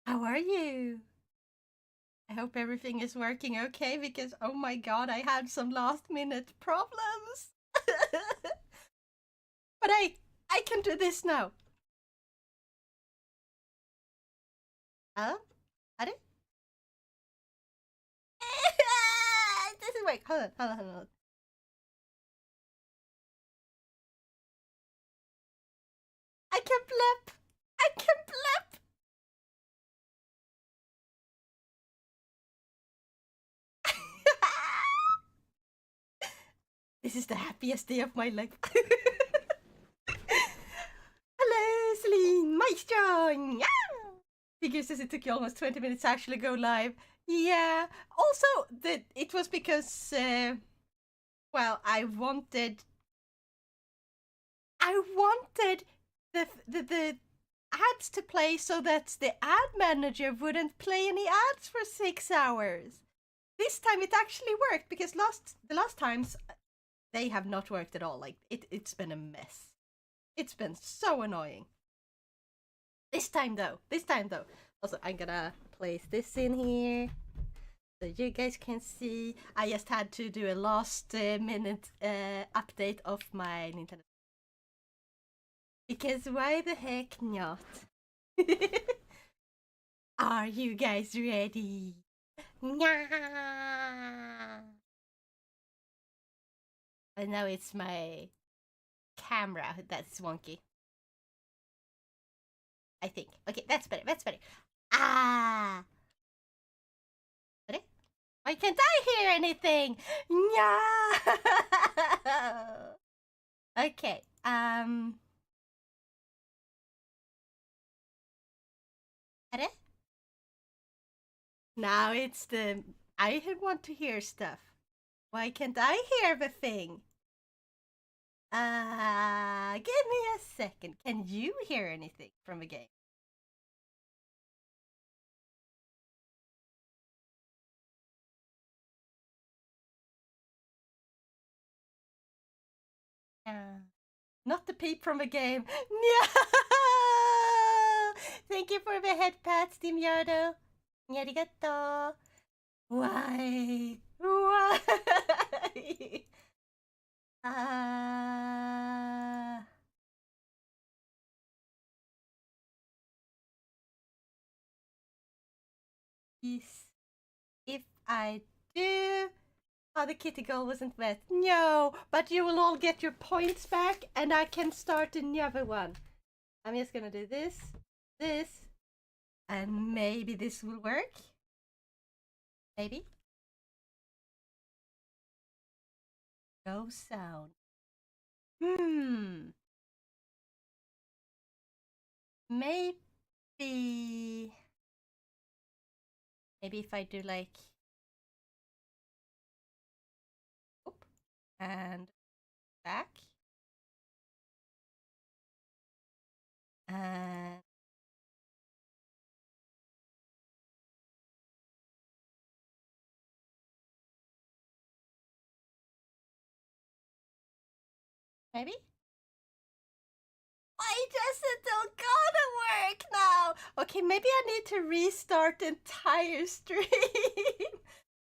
How are you? I hope everything is working okay because oh my god, I had some last minute problems. But I can do this now. Huh? Are det? This is wait, hold on. I can blip. I can blip. This is the happiest day of my life. Hello, Celine Maestro. Yeah. Figures says it took you almost 20 minutes to actually go live. Yeah. Also, it was because, well, I wanted the ads to play so that the ad manager wouldn't play any ads for 6 hours. This time it actually worked because the last times they have not worked at all. Like it's been a mess. It's been so annoying. This time though. Also, I'm gonna place this in here so you guys can see. I just had to do a last minute update of my Nintendo. Because why the heck not? Are you guys ready? I know it's my camera that's wonky. I think. Okay, that's better. Ah! Ready? Why can't I hear anything? No! Okay, Ready? Now it's the... I want to hear stuff. Why can't I hear the thing? Give me a second. Can you hear anything from a game? Not the peep from a game. No! Thank you for the head pats, Team Yardo. Arigato. Why? Why? Yes. If I do... Oh, the kitty goal wasn't met. No, but you will all get your points back and I can start another one. I'm just gonna do this, and maybe this will work. Maybe. No sound. Maybe... Maybe if I do like... Oop, and back. And... Maybe? Why does it still gotta work now? Okay, maybe I need to restart the entire stream.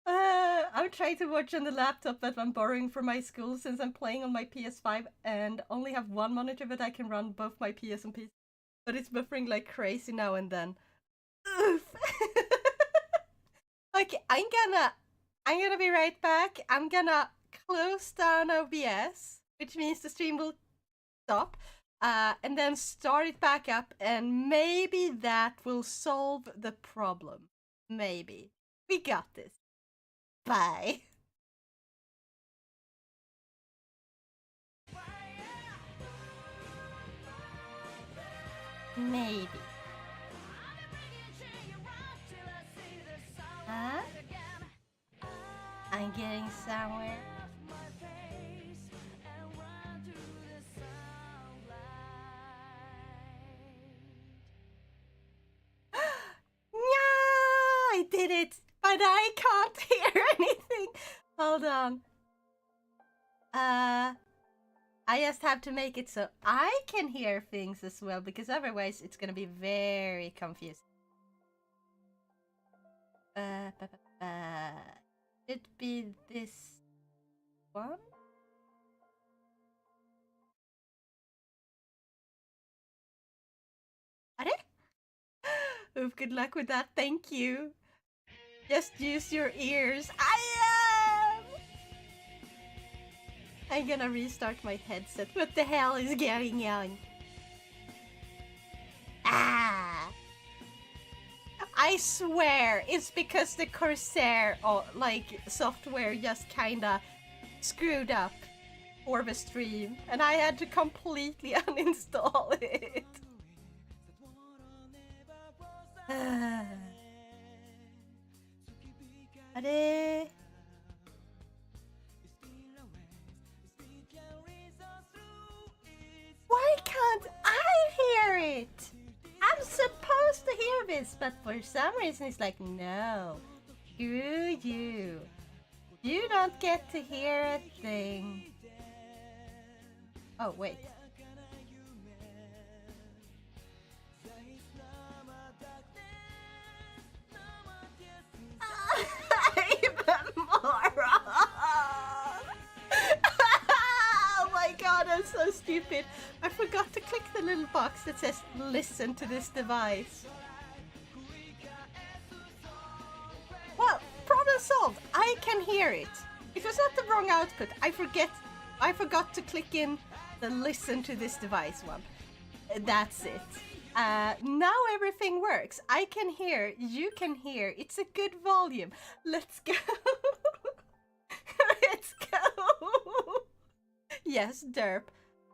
I'm trying to watch on the laptop that I'm borrowing from my school since I'm playing on my PS5 and only have one monitor that I can run both my PS and PC. But it's buffering like crazy now and then. Oof. Okay, I'm gonna be right back. I'm gonna close down OBS, which means the stream will stop. And then start it back up, and maybe that will solve the problem. Maybe. We got this. Bye. Maybe. Huh? I'm getting somewhere. I did it, but I can't hear anything. Hold on. I just have to make it so I can hear things as well, because otherwise it's gonna be very confusing. Should be this one. Oof, good luck with that. Thank you. Just use your ears. I'm gonna restart my headset. What the hell is going on? I swear it's because the Corsair software just kinda screwed up for the stream and I had to completely uninstall it. Why can't I hear it? I'm supposed to hear this, but for some reason it's like, no, you don't get to hear a thing. Oh, wait. Even more. Oh my god, I'm so stupid. I forgot to click the little box that says listen to this device. Well, problem solved. I can hear it. It was not the wrong output. I forgot to click in the listen to this device one. That's it. Now everything works. I can hear, you can hear. It's a good volume. Let's go. Let's go. Yes, derp.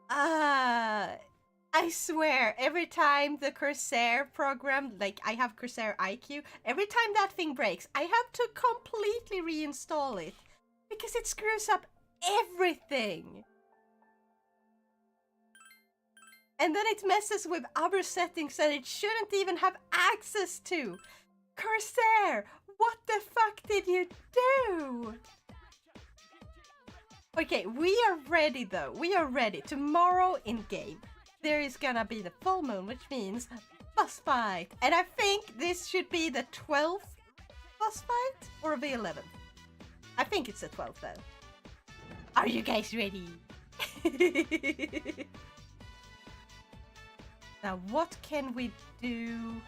I swear, every time the Corsair program, like I have Corsair IQ, every time that thing breaks, I have to completely reinstall it because it screws up everything. And then it messes with other settings that it shouldn't even have access to. Corsair, what the fuck did you do? Okay, we are ready though. We are ready. Tomorrow in game, there is gonna be the full moon, which means boss fight. And I think this should be the 12th boss fight or the 11th. I think it's the 12th though. Are you guys ready? Now, what can we do?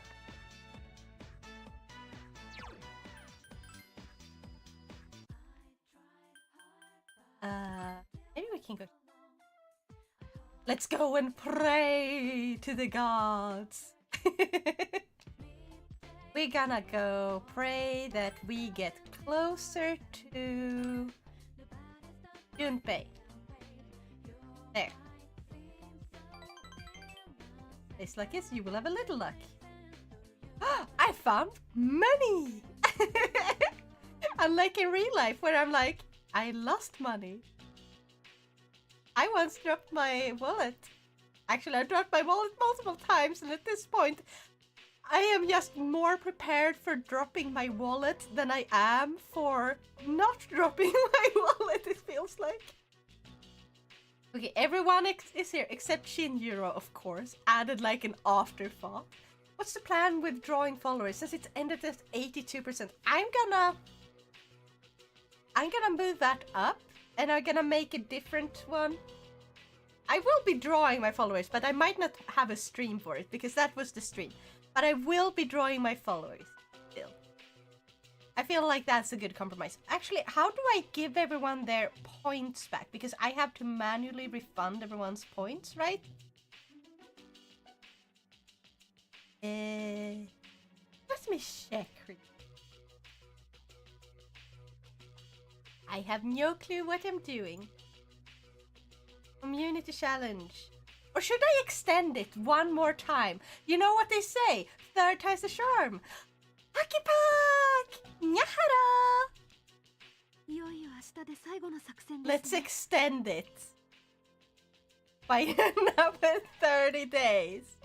Maybe we can go. Let's go and pray to the gods. We're gonna go pray that we get closer to Junpei. There. It's like this, you will have a little luck. I found money! Unlike in real life, where I'm like, I lost money. I once dropped my wallet. Actually, I dropped my wallet multiple times, and at this point, I am just more prepared for dropping my wallet than I am for not dropping my wallet, it feels like. Okay, everyone is here except Shinjiro, of course, added like an afterthought. What's the plan with drawing followers? Since it's ended at 82%, I'm gonna move that up, and I'm gonna make a different one. I will be drawing my followers, but I might not have a stream for it, because that was the stream. But I will be drawing my followers still. I feel like that's a good compromise. Actually, how do I give everyone their points back? Because I have to manually refund everyone's points, right? Let me check. I have no clue what I'm doing. Community challenge. Or should I extend it one more time? You know what they say? Third time's the charm. Hakipak! Nyahara! Let's extend it by another 30 days.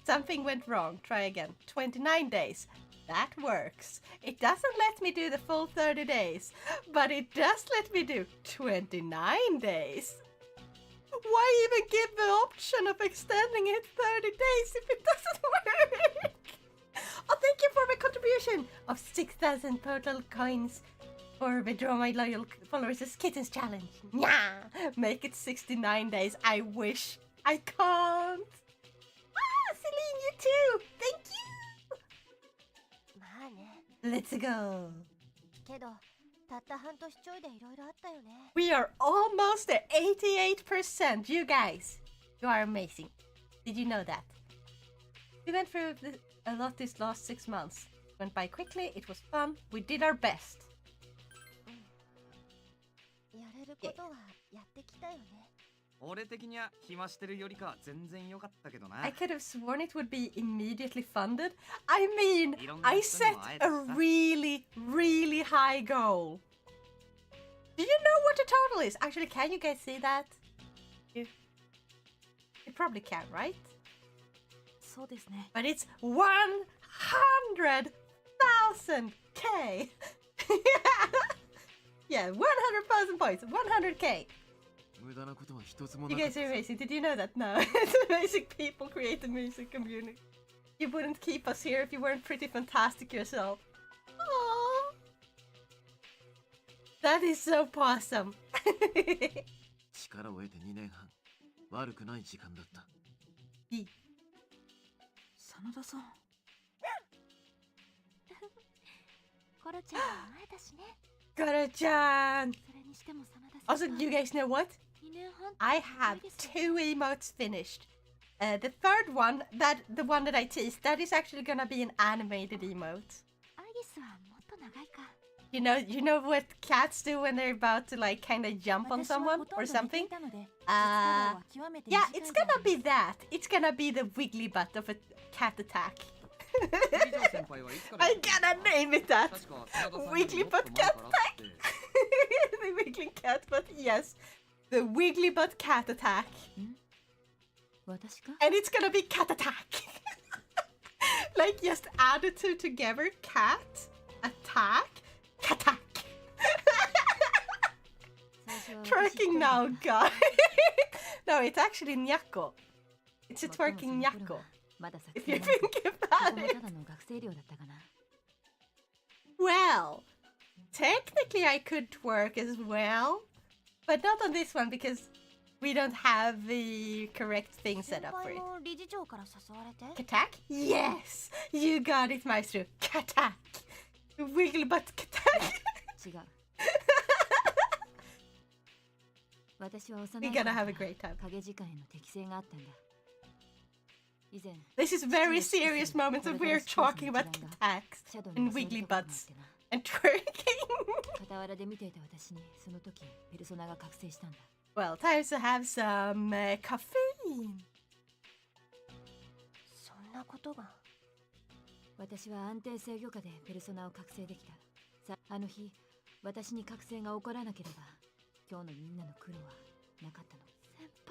Something went wrong. Try again. 29 days. That works. It doesn't let me do the full 30 days, but it does let me do 29 days. Why even give the option of extending it 30 days if it doesn't work? Oh, thank you for my contribution of 6,000 total coins for withdraw my loyal followers' kittens challenge. Yeah, make it 69 days. I wish. I can't. Ah, Celine, you too. Thank you. Let's go. We are almost at 88%. You guys, you are amazing. Did you know that? We went through a lot these last 6 months. Went by quickly. It was fun. We did our best. Yeah. I could have sworn it would be immediately funded. I mean, I set a really, really high goal. Do you know what the total is? Actually, can you guys see that? You probably can, right? But it's 100,000K. Yeah, 100,000 points, 100K. You guys are amazing. Did you know that? No. It's amazing people create the music community. You wouldn't keep us here if you weren't pretty fantastic yourself. Aww. That is so awesome. Koro-chan! Also, you guys know what? I have 2 emotes finished. The third one, the one that I teased, that is actually gonna be an animated emote. You know what cats do when they're about to like kind of jump on someone or something? Yeah, it's gonna be that. It's gonna be the wiggly butt of a cat attack. I gotta name it that. Wiggly butt cat attack. The wiggly cat butt, yes. The wiggly butt cat attack. And it's gonna be cat attack. Like just add the two together. Cat attack. Attack. Twerking now, guys. No, it's actually nyako. It's a twerking nyako. If you think about it. Well, technically I could twerk as well, but not on this one because we don't have the correct thing set up for it. Katak? Yes! You got it, Maestro. Katak! Wiggle butt katak! We're gonna have a great time. This is very serious moments of we're talking about kataks and wiggly butts and twerking. Well, time to have some caffeine.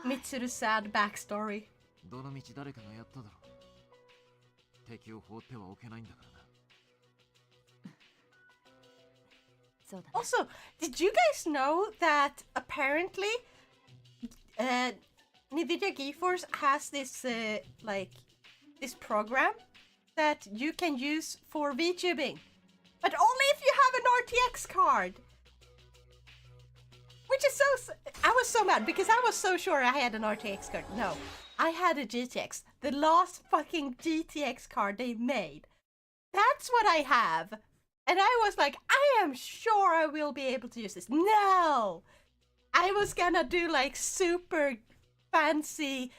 Mitsuru's sad backstory. Also, did you guys know that apparently NVIDIA GeForce has this this program that you can use for VTubing, but only if you have an RTX card. Which is so... I was so mad because I was so sure I had an RTX card. No, I had a GTX. The last fucking GTX card they made. That's what I have. And I was like, I am sure I will be able to use this. No! I was gonna do like super fancy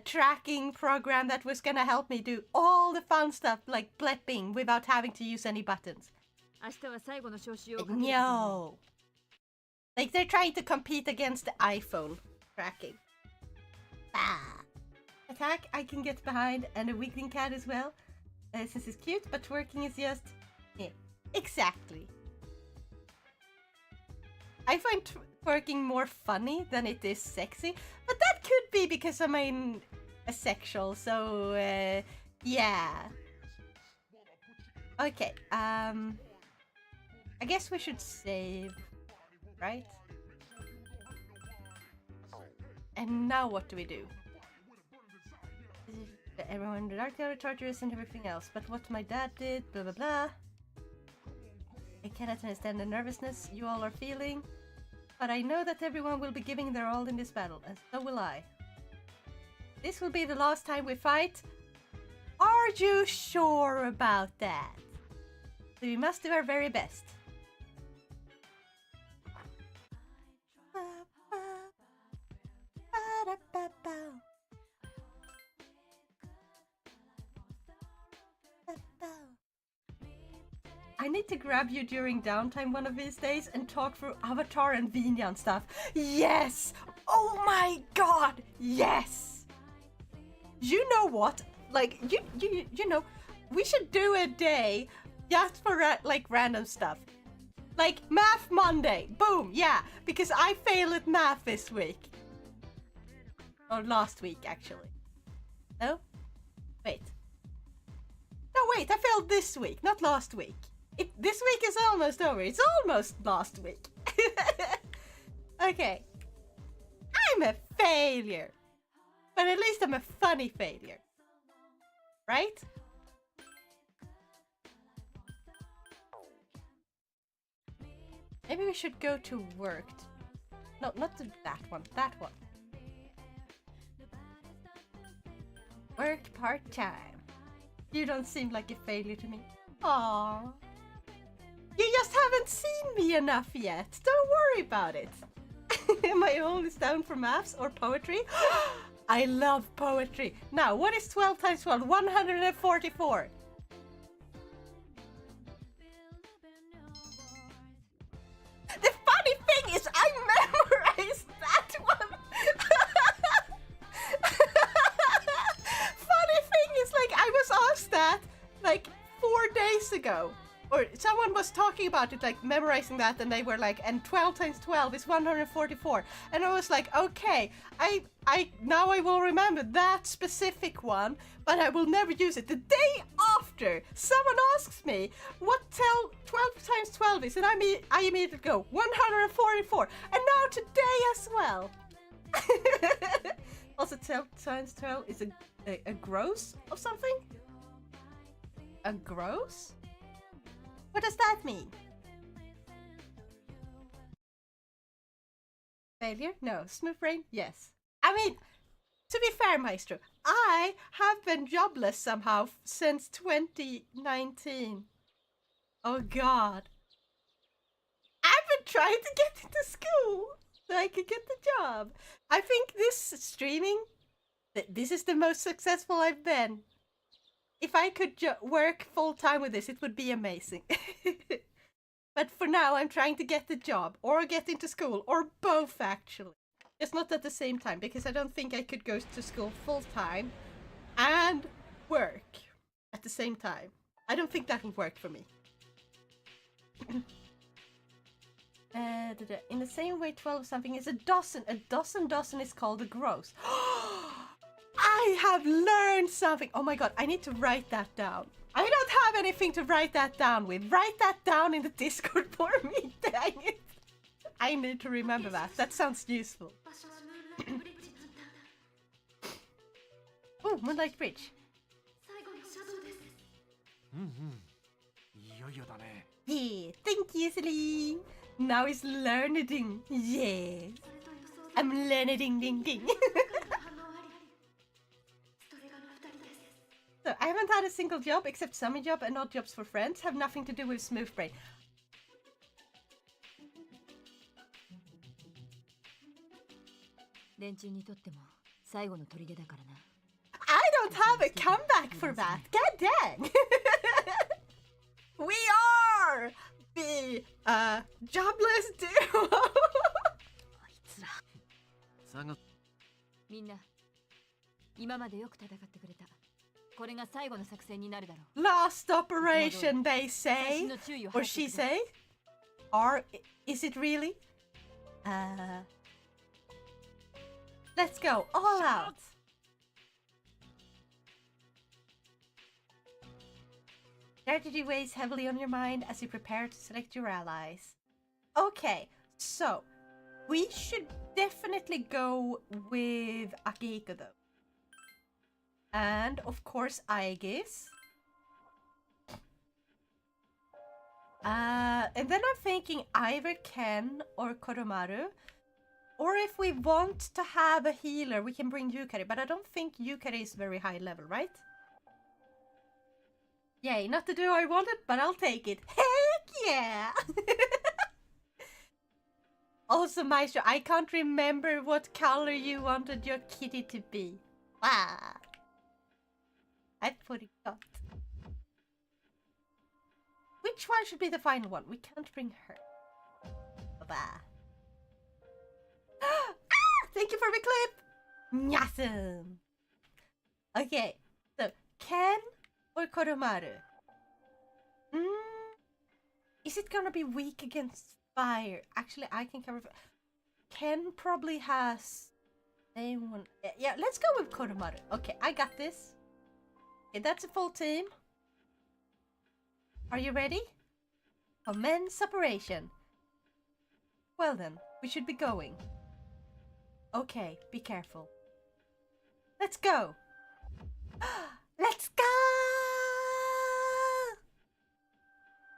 tracking program that was gonna help me do all the fun stuff like blepping without having to use any buttons. No. Like they're trying to compete against the iPhone tracking. Ah. Attack I can get behind, and a wiggling cat as well. This is cute, but twerking is just... Yeah, exactly. I find twerking more funny than it is sexy, but that could be because I'm asexual, so yeah. Okay, I guess we should save, right? And now what do we do? Everyone, the dark theory, torturers, and everything else. But what my dad did, blah blah blah. I cannot understand the nervousness you all are feeling, but I know that everyone will be giving their all in this battle, and so will I. This will be the last time we fight. Are you sure about that? So we must do our very best. I need to grab you during downtime one of these days and talk through Avatar and Vinyan stuff. Yes! Oh my god! Yes! You know what? Like, you know, we should do a day just for like random stuff. Like Math Monday. Boom! Yeah, because I failed at math this week. Or last week, actually. No? Wait. No, wait, I failed this week, not last week. This week is almost over. It's almost last week. Okay. I'm a failure. But at least I'm a funny failure. Right? Maybe we should go to work. No, not to that one. That one. Work part-time. You don't seem like a failure to me. Aww. You just haven't seen me enough yet. Don't worry about it. Am I only down for maths or poetry? I love poetry. Now, what is 12 times 12? 144. The funny thing is I memorized that one. Funny thing is, like, I was asked that like 4 days ago. Or someone was talking about it, like memorizing that, and they were like, and 12 times 12 is 144. And I was like, okay, now I will remember that specific one, but I will never use it. The day after, someone asks me what 12 times 12 is, and I immediately go, 144. And now today as well. Also, 12 times 12 is a gross of something? A gross? What does that mean? Failure? No. Smooth brain? Yes. I mean, to be fair, Maestro, I have been jobless somehow since 2019. Oh god. I've been trying to get into school so I could get the job. I think this streaming, this is the most successful I've been. If I could work full-time with this, it would be amazing. But for now, I'm trying to get the job, or get into school, or both, actually. Just not at the same time, because I don't think I could go to school full-time and work at the same time. I don't think that would work for me. In the same way 12 something is a dozen. A dozen is called a gross. I have learned something. Oh my god, I need to write that down. I don't have anything to write that down with. Write that down in the Discord for me. Dang it. I need to remember that. That sounds useful. Oh, Moonlight Bridge. Yeah, thank you, Celine. Now it's learning. Yeah. I'm learning ding ding. So, I haven't had a single job except summer job and odd jobs for friends. Have nothing to do with smooth brain. I don't have a comeback for that. God dang. We are the jobless duo. Last operation, they say. Or she say. Or is it really? Let's go all out. Strategy weighs heavily on your mind as you prepare to select your allies. Okay, so we should definitely go with Akihiko though. And of course, Aegis. And then I'm thinking either Ken or Koromaru. Or if we want to have a healer, we can bring Yukari. But I don't think Yukari is very high level, right? Yay, not the duo I wanted, but I'll take it. Heck yeah! Also, Maestro, I can't remember what color you wanted your kitty to be. Ah! I forgot. Which one should be the final one? We can't bring her. Bye-bye. Ah! Thank you for the clip! Awesome! Okay, so Ken or Koromaru? Is it gonna be weak against fire? Actually, I can cover... Ken probably has... Same one. Yeah, let's go with Koromaru. Okay, I got this. Okay, that's a full team. Are you ready? Commence operation. Well then, we should be going. Okay, be careful. Let's go! Let's go!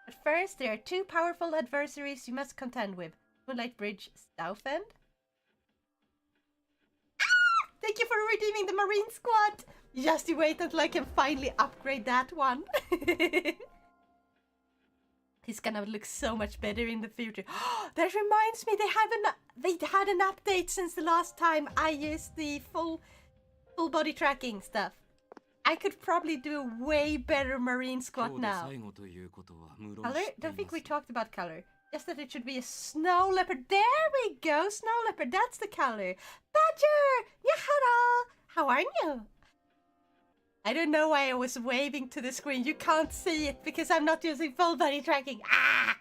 But first, there are two powerful adversaries you must contend with. Moonlight Bridge Southend. Ah! Thank you for redeeming the Marine Squad! Just you wait until I can finally upgrade that one. He's gonna look so much better in the future. That reminds me, they had an update since the last time I used the full body tracking stuff. I could probably do a way better Marine Squad now. Color? Don't think we talked about color. Just that it should be a snow leopard. There we go, snow leopard. That's the color. Badger! Yahara! How are you? I don't know why I was waving to the screen. You can't see it because I'm not using full body tracking. Ah!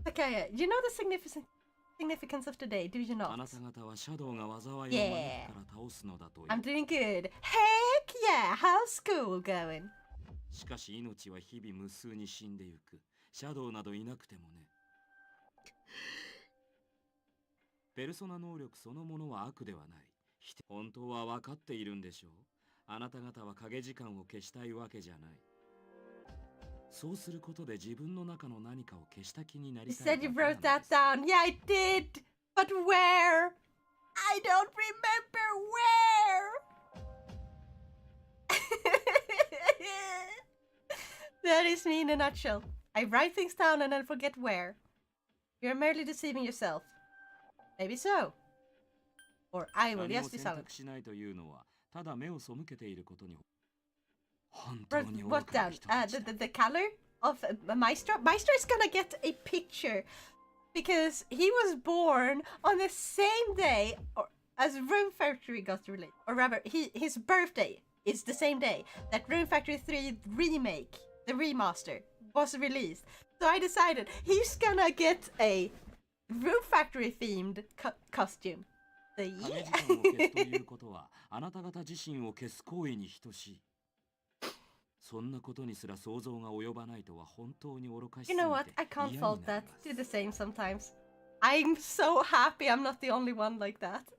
Okay, you know the significance of today, do you not? Yeah. I'm doing good. Heck yeah! How's school going? しかし命は日々無数に死んでゆく。シャドウなどいなくてもね。ペルソナ能力そのものは悪ではない。本当は分かっているんでしょう。あなた方は影時間を消したいわけじゃない。そうすることで自分の中の何かを消した気になりたい。You said you wrote that down. Yeah, I did. But where? I don't remember where. That is me in a nutshell. I write things down and then forget where. You're merely deceiving yourself. Maybe so. Or I will just be silent. What down? The color of Maestro? Maestro is gonna get a picture because he was born on the same day as Rune Factory got released. Or rather, his birthday is the same day that Rune Factory 3 Remake, the remaster, was released. So I decided he's gonna get a Rune Factory themed costume. So yeah. You know what? I can't fault that. Do the same sometimes. I'm so happy I'm not the only one like that.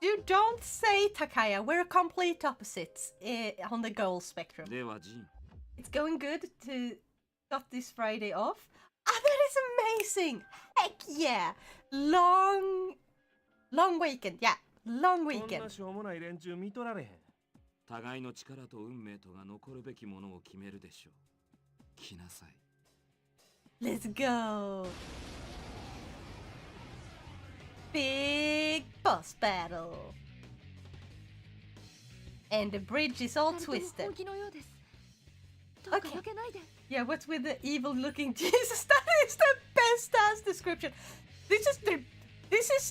You don't say, Takaya. We're complete opposites on the goal spectrum. It's going good to got this Friday off. Ah, that is amazing! Heck yeah! Long weekend. Yeah, long weekend. Let's go! Big boss battle. And the bridge is all twisted. Okay. Yeah, what's with the evil-looking Jesus? That is the best ass description. This is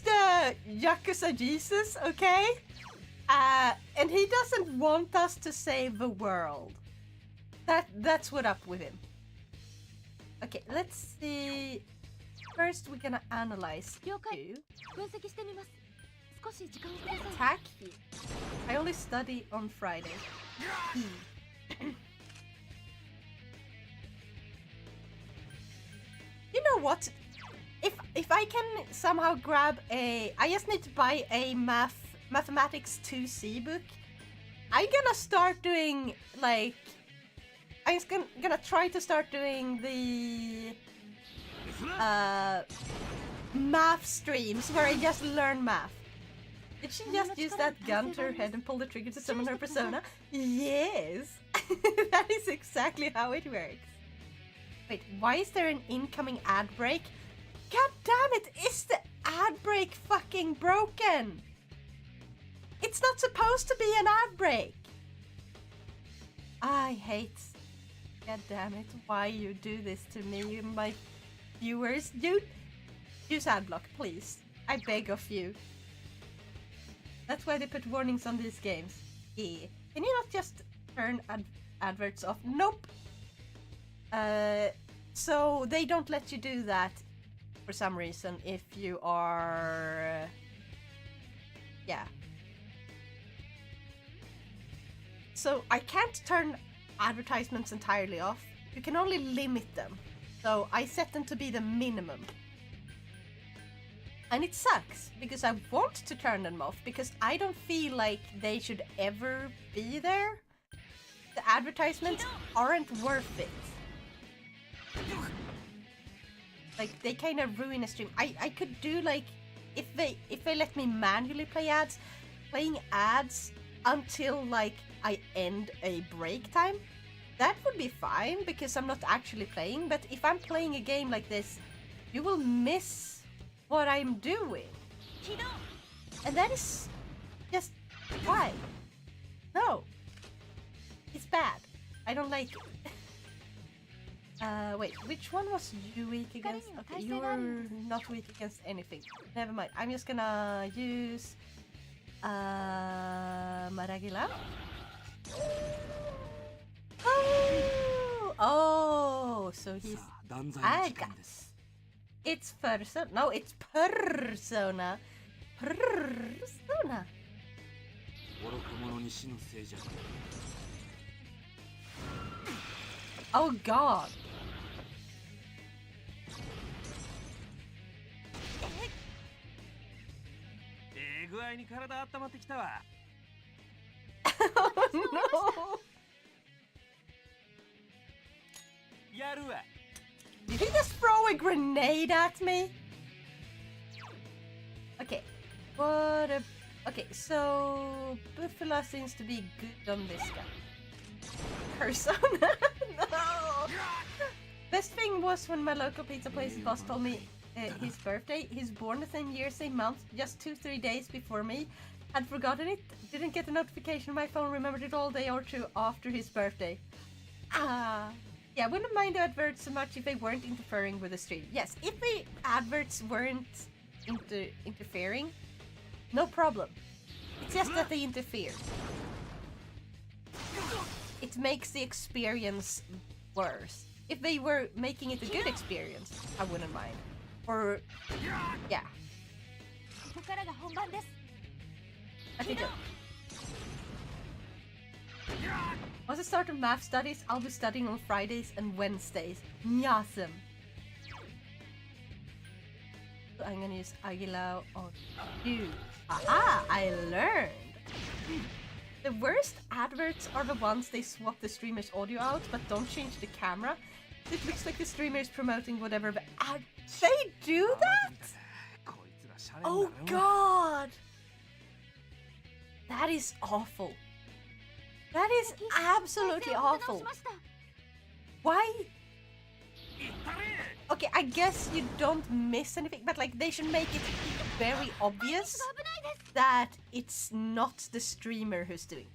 the Yakuza Jesus, okay? And he doesn't want us to save the world. That's what up with him. Okay, let's see. First, we're gonna analyze you. Attack. I only study on Friday. You know what? If I can somehow grab a, I just need to buy a mathematics 2C book. I'm gonna start doing like, I'm just gonna try to start doing the math streams where I just learn math. Did she just use that gun to her head and pull the trigger to summon her persona? Yes! That is exactly how it works. Wait, why is there an incoming ad break? God damn it! Is the ad break fucking broken? It's not supposed to be an ad break! I hate... God damn it, why you do this to me, my viewers. Dude, use adblock, please. I beg of you. That's why they put warnings on these games. Yeah. Can you not just turn adverts off? Nope. So they don't let you do that for some reason if you are... yeah. So I can't turn advertisements entirely off. You can only limit them. So I set them to be the minimum. And it sucks, because I want to turn them off, because I don't feel like they should ever be there. The advertisements aren't worth it. Like, they kind of ruin a stream. I could do, like, if they let me manually play ads, playing ads until, like, I end a break time, that would be fine, because I'm not actually playing. But if I'm playing a game like this, you will miss what I'm doing. And that is just why? No. It's bad. I don't like it. Wait, which one was you weak against? Okay, you were not weak against anything. Never mind. I'm just gonna use Maragila. Oh, so he's Aga. It's Purrrrsona. No, it's Purrrrsona. Purrrrsona. Oh god. Oh no. Did he just throw a grenade at me? Okay. Okay, so Buffalo seems to be good on this guy. Persona? No! Best thing was when my local pizza place boss told me his birthday. He's born the same year, same month, just 2-3 days before me. Had forgotten it, didn't get a notification on my phone, remembered it all day or two after his birthday. Yeah, I wouldn't mind the adverts so much if they weren't interfering with the stream. Yes, if the adverts weren't interfering, no problem. It's just that they interfere. It makes the experience worse. If they were making it a good experience, I wouldn't mind. Or, yeah. I think once I start math studies, I'll be studying on Fridays and Wednesdays. Nyasem. So I'm gonna use Agilao on you. Aha! I learned! The worst adverts are the ones they swap the streamer's audio out but don't change the camera. It looks like the streamer is promoting whatever the ad... They do that?! Oh god! That is awful. That is absolutely awful. Why? Okay, I guess you don't miss anything, but like they should make it very obvious that it's not the streamer who's doing.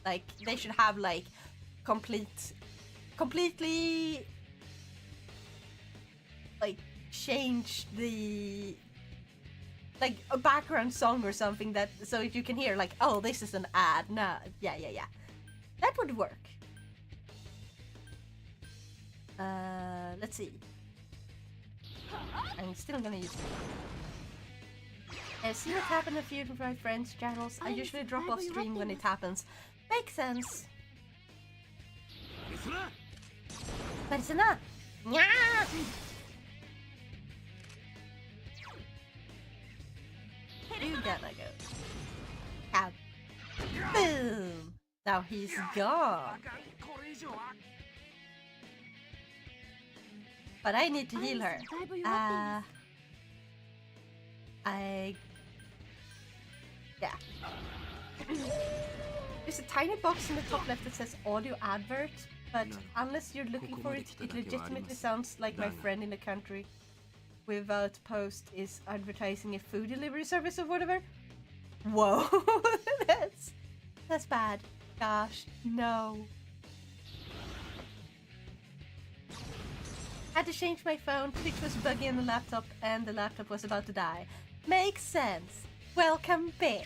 Like they should have like completely like change the like a background song or something that so you can hear like, oh, this is an ad. Nah, yeah. That would work. Let's see. I'm still gonna use it. I've seen it happen a few of my friends' channels. I usually drop off stream when it happens. Makes sense. Persona! Now he's gone. But I need to heal her. Yeah. There's a tiny box in the top left that says audio advert, but unless you're looking for it, it legitimately sounds like my friend in the country without post is advertising a food delivery service or whatever. Whoa, that's bad. Gosh, no. Had to change my phone, Twitch was buggy on the laptop, and the laptop was about to die. Makes sense. Welcome back.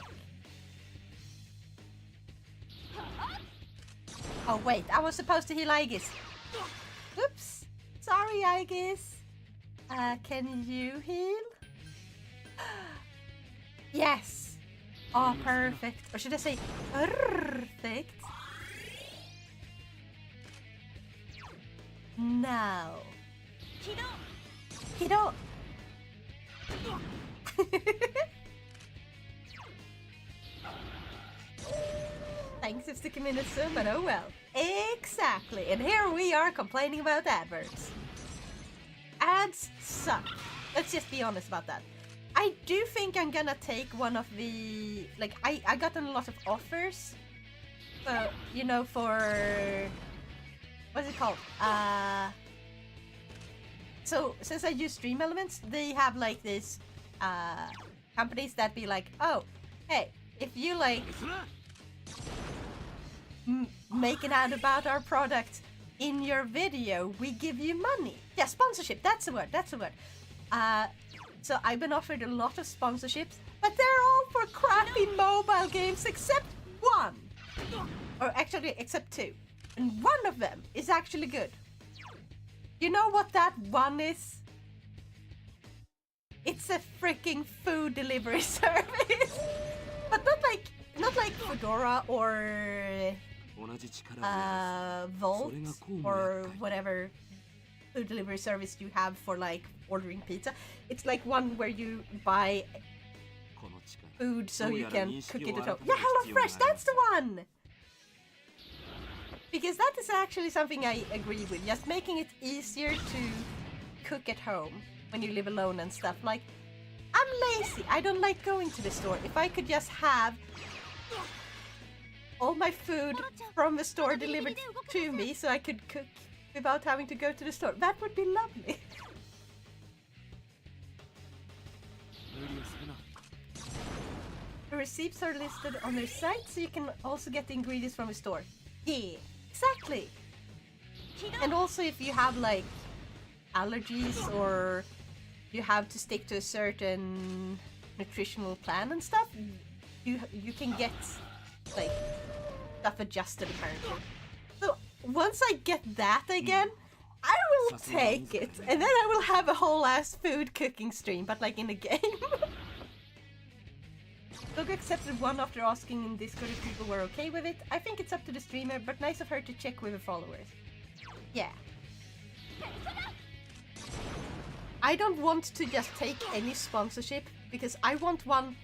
Oh wait, I was supposed to heal Aegis. Oops. Sorry, Aegis. Can you heal? Yes. Oh, perfect. Or should I say perfect? Now. Kido. Thanks for sticking in soon, but oh well. Exactly. And here we are complaining about adverts. Ads suck. Let's just be honest about that. I do think I'm gonna take one of the... Like, I got a lot of offers. You know, for... What's it called? So, since I use Stream Elements, they have like this companies that be like, oh, hey, if you like make an ad about our product in your video, we give you money. Yeah, sponsorship, that's the word. So I've been offered a lot of sponsorships, but they're all for crappy mobile games except one. Or actually, except two. And one of them is actually good. You know what that one is? It's a freaking food delivery service. But not like Fedora or Volt or whatever food delivery service you have for like ordering pizza. It's like one where you buy food so you can cook it at home. Yeah, HelloFresh, that's the one! Because that is actually something I agree with. Just making it easier to cook at home when you live alone and stuff. Like, I'm lazy. I don't like going to the store. If I could just have all my food from the store delivered to me so I could cook without having to go to the store, that would be lovely. The receipts are listed on their site so you can also get the ingredients from the store. Yeah, exactly. And also if you have like allergies or you have to stick to a certain nutritional plan and stuff, you can get like stuff adjusted apparently. So once I get that again, I will take it, and then I will have a whole ass food cooking stream, but like in a game. Logo accepted one after asking in Discord if people were okay with it. I think it's up to the streamer, but nice of her to check with the followers. Yeah. I don't want to just take any sponsorship, because I want one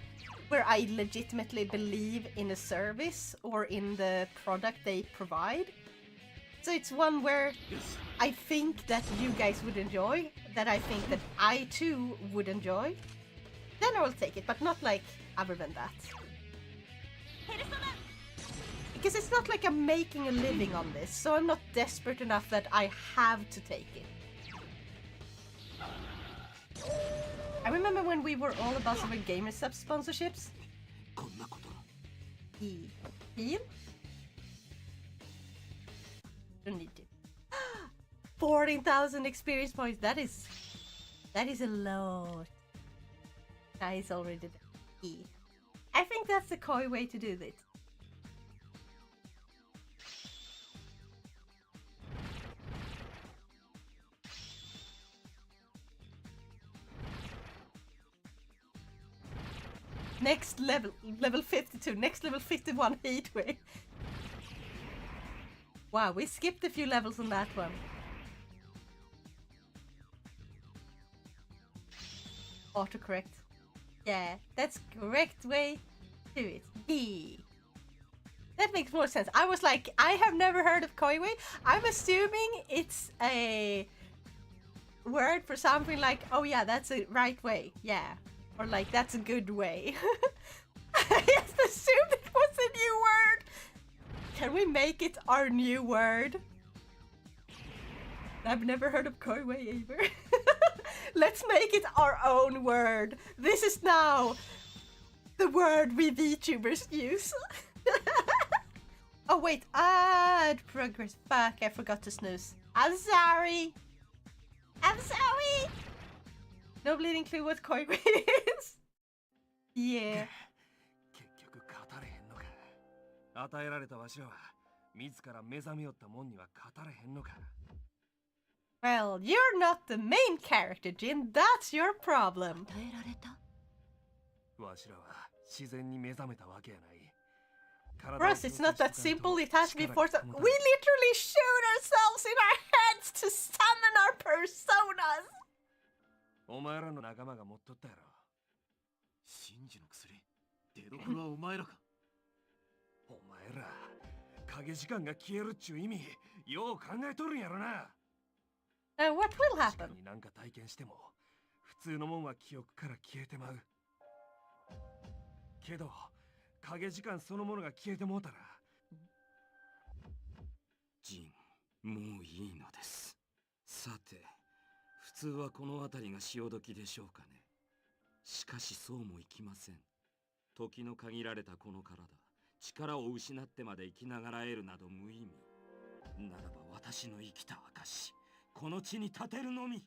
where I legitimately believe in a service or in the product they provide. So it's one where I think that you guys would enjoy, that I think that I too would enjoy. Then I will take it, but not like other than that. Because it's not like I'm making a living on this, so I'm not desperate enough that I have to take it. I remember when we were all about some gamer sub sponsorships. Heal? Don't need to. 14,000 experience points. That is a lot. That is already the key. I think that's the coy way to do this. Next level 52, next level 51 heatwave. Wow, we skipped a few levels on that one. Autocorrect. Yeah, that's correct way to do it. B. That makes more sense. I was like, I have never heard of Koiwei. I'm assuming it's a word for something like, oh yeah, that's a right way. Yeah. Or like, that's a good way. I just assumed it was a new word. Can we make it our new word? I've never heard of Koiwei either. Let's make it our own word. This is now the word we VTubers use. Oh wait, ad progress. Fuck, I forgot to snooze. I'm sorry. I'm sorry. No bleeding clue what Koiwei is. Yeah. 結局語れへんのか。与えられたわしらは自ら目覚めよったもんには語れへんのか。Well, you're not the main character, Jin. That's your problem. 与えられた。わしらは自然に目覚めたわけやない。 For us, it's not that simple. It has to be forced. We literally shoot ourselves in our heads to summon our personas. お前らの仲間が持っとったやろ。真珠の薬、出所はお前らか。お前ら影時間が消えるっちゅう意味よう考えとるんやろな。What will 確か happen? になんか体験しても普通のもんは記憶から消えてまう。けど影時間そのものが消えてもうたら。ジン、もういいのです。さて、普通はこの辺りが潮時でしょうかね。しかしそうもいきません。時の限られたこの体、力を失ってまで生きながらえるなど無意味。ならば私の生きた証、この地に立てるのみ。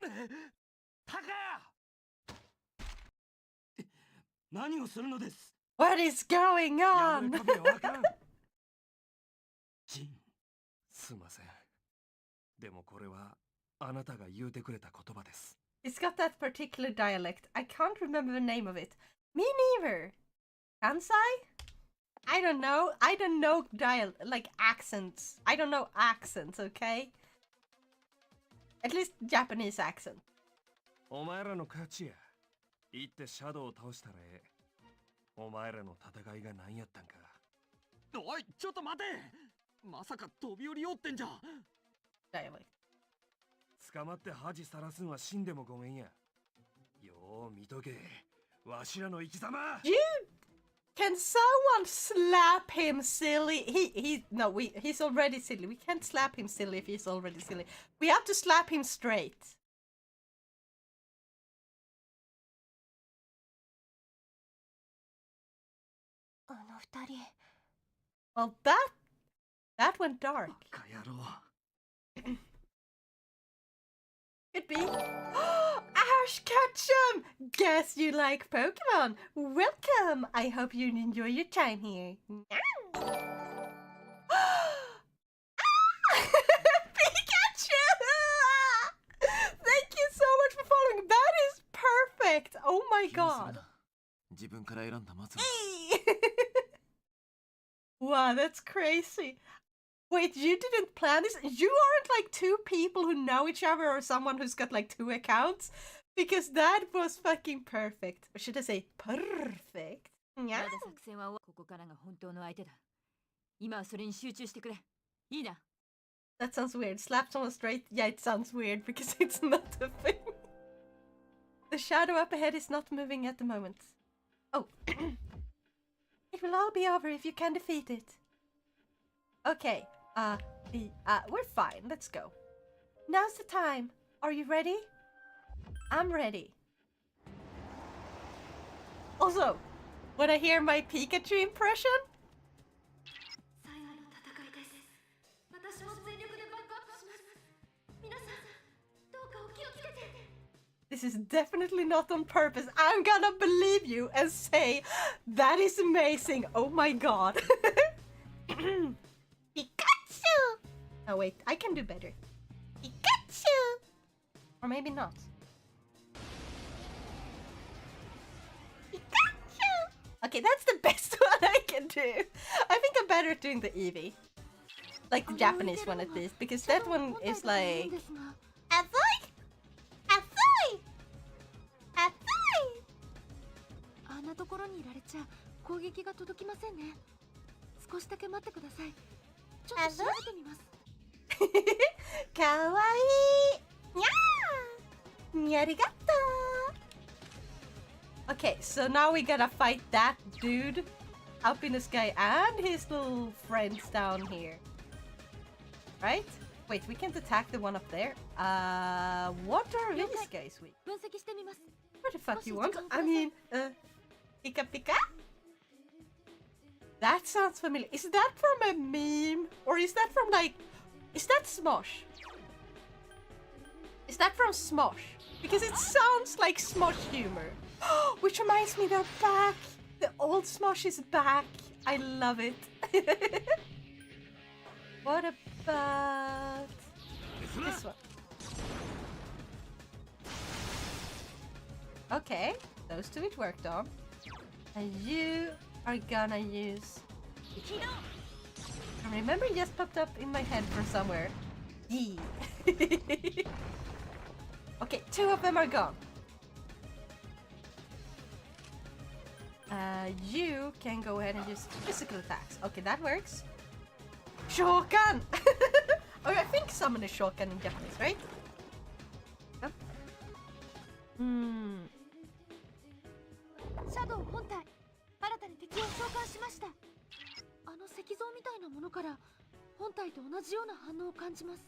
タカヤ！何をするのです。 What is going や on? めかべわかん。ジン、すいません。でもこれはあなたが言うてくれた言葉です。It's got that particular dialect. I can't remember the name of it. Me neither. Kansai? I don't know. I don't know like accents. I don't know accents, okay? At least Japanese accent. お前らの勝ちや。行ってシャドウを倒したらええ。お前らの戦いが何やったんか。おい、ちょっと待て。まさか飛び降りよってんじゃ。Dialect. 捕まって恥さらすんは死んでもごめんや。よう見とけ。わしらの生き様。 Dude, can someone slap him silly? He's already silly. We can't slap him silly if he's already silly. We have to slap him straight. Well, that went dark. か野郎。Could be. Ash Ketchum! Guess you like Pokemon. Welcome. I hope you enjoy your time here. Pikachu! Thank you so much for following. That is perfect. Oh my god. 自分から選んだ松 Wow, that's crazy. Wait, you didn't plan this? You aren't like two people who know each other or someone who's got like two accounts? Because that was fucking perfect. Or should I say perfect? Yeah. まだ作戦はここからが本当の相手だ。今はそれに集中してくれ。いいな。 That sounds weird. Slap someone straight? Yeah, it sounds weird because it's not a thing. The shadow up ahead is not moving at the moment. Oh. It will all be over if you can defeat it. Okay. We're fine. Let's go. Now's the time. Are you ready? I'm ready. Also, when I hear my Pikachu impression, this is definitely not on purpose. I'm gonna believe you and say, that is amazing. Oh my god. Pikachu! Oh wait, I can do better. Pikachu! Or maybe not. Pikachu! Okay, that's the best one I can do. I think I'm better at doing the Eevee. Like the Japanese one at least, because that one is like... Avoid! Avoid! Avoid! あんなところにいられちゃ攻撃が届きませんね。少しだけ待ってください。ちょっと調べてみます。かわいい。にゃー。にゃりがとう。Okay, so now we gotta fight that dude up in the sky and his little friends down here. Right? Wait, we can't attack the one up there. What are these guys with? 分析してみます。 What the fuck you want? I mean, Pika Pika? That sounds familiar. Is that from a meme? Or is that from like... Is that Smosh? Is that from Smosh? Because it sounds like Smosh humor. Which reminds me, they're back! The old Smosh is back. I love it. What about this one? Okay, those two it worked on. And you are gonna use... I remember it just popped up in my head from somewhere. Yee. Okay, two of them are gone. You can go ahead and use physical attacks. Okay, that works. Shokan! Oh, I think summon is Shokan in Japanese, right? Huh? シャドウ本体、新たに敵を召喚しました。あの石像みたいなものから本体と同じような反応を感じます。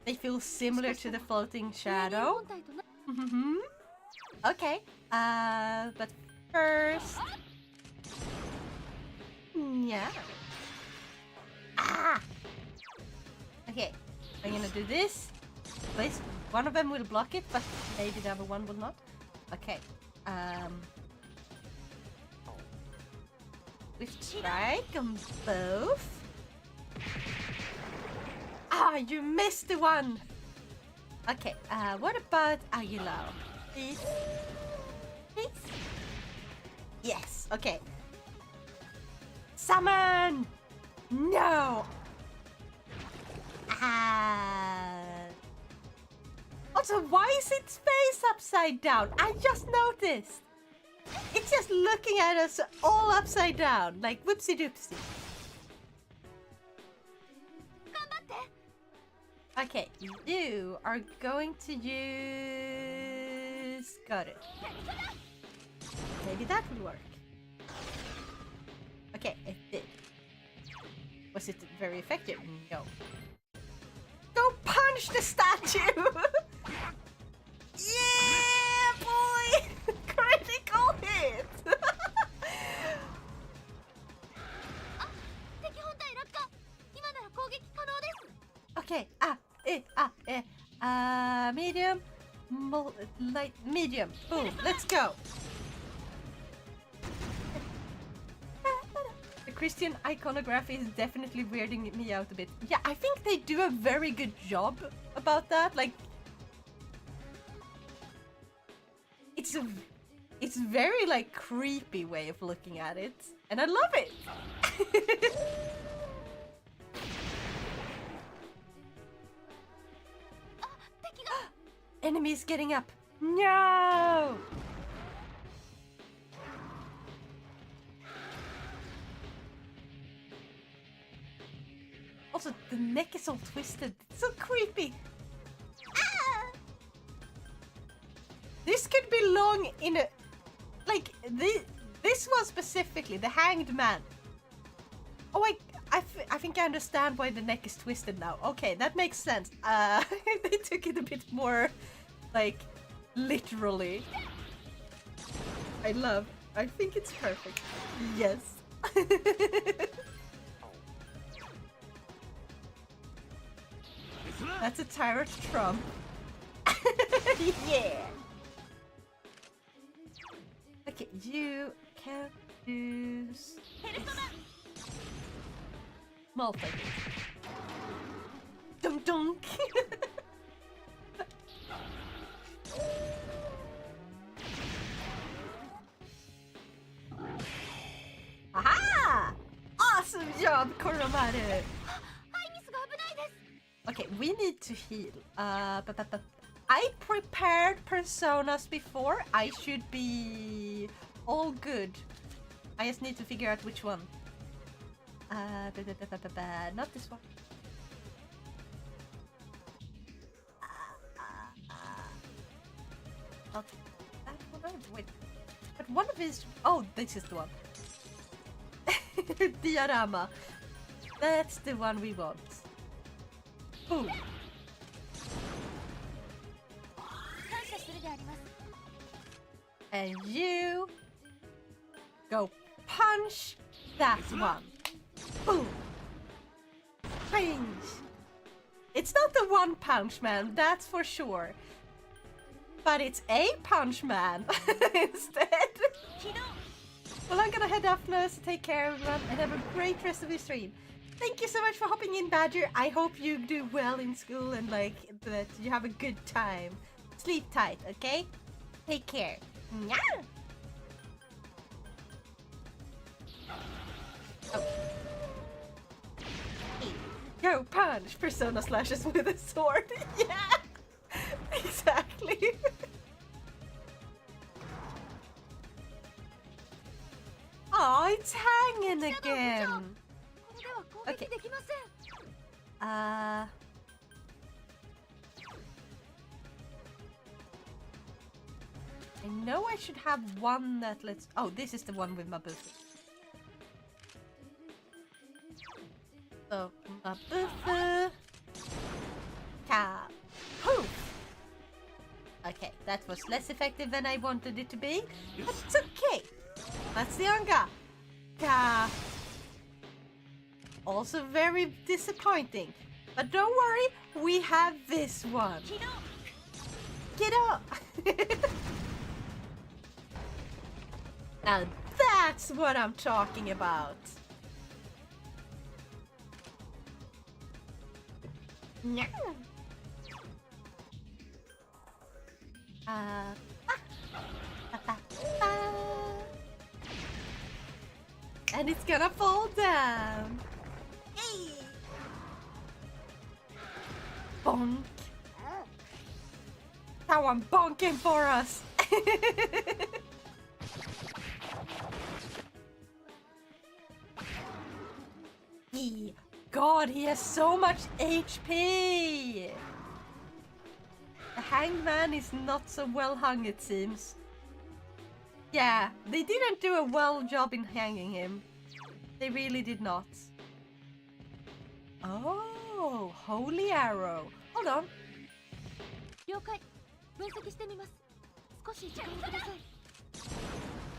They feel similar to the floating shadow. 本体とな Okay, but first... Yeah. Ah! Okay, I'm gonna do this. Please, one of them will block it, but maybe the other one will not. Okay, Swift strike on both. Ah, you missed the one! Okay, what about Aguilao? Please? Please? Yes, okay. Summon! No! Also, why is its face upside down? I just noticed! It's just looking at us all upside down, like whoopsie doopsie. Okay, you are going to use... Got it. Maybe that will work. Okay, it did. Was it very effective? No. Go punch the statue! Yeah, boy! Critical hit! Okay, medium, light, medium. Boom, let's go. The Christian iconography is definitely weirding me out a bit. Yeah, I think they do a very good job about that. Like, it's very like creepy way of looking at it, and I love it. Enemies getting up. No! Also, the neck is all twisted. It's so creepy. Ah! This could belong in a... Like, this one specifically, the Hanged Man. Oh, I think I understand why the neck is twisted now. Okay, that makes sense. They took it a bit more, like, literally. I think it's perfect. Yes. That's a Tyrant Trump. Yeah. Okay, you can use... Multi. Dunk dunk. Aha! Awesome job, Koromaru. Okay, we need to heal. I prepared personas before. I should be all good. I just need to figure out which one. Not this one. Not that one. Wait. But one of his... Oh, this is the one. Diorama. That's the one we want. Boom. And you go punch that one. Boom. Range. It's not the one punch man, that's for sure. But it's a punch man instead. Well, I'm gonna head off now, so take care everyone and have a great rest of your stream. Thank you so much for hopping in, Badger. I hope you do well in school and like that you have a good time. Sleep tight, okay? Take care. Nya! Oh. Hey, go punch! Persona slashes with a sword. Yeah! Exactly. Oh, it's hanging again. Okay. I know I should have one that lets... Oh, this is the one with my buffer. So, my buffer... Poof! Okay, that was less effective than I wanted it to be, but it's okay. That's the Anga. Also very disappointing. But don't worry, we have this one. Get up! Now that's what I'm talking about. And it's gonna fall down. Hey. Bonk. Someone bonking for us. God, he has so much HP. The hangman is not so well hung, it seems. Yeah, they didn't do a well job in hanging him. They really did not. Oh, holy arrow. Hold on.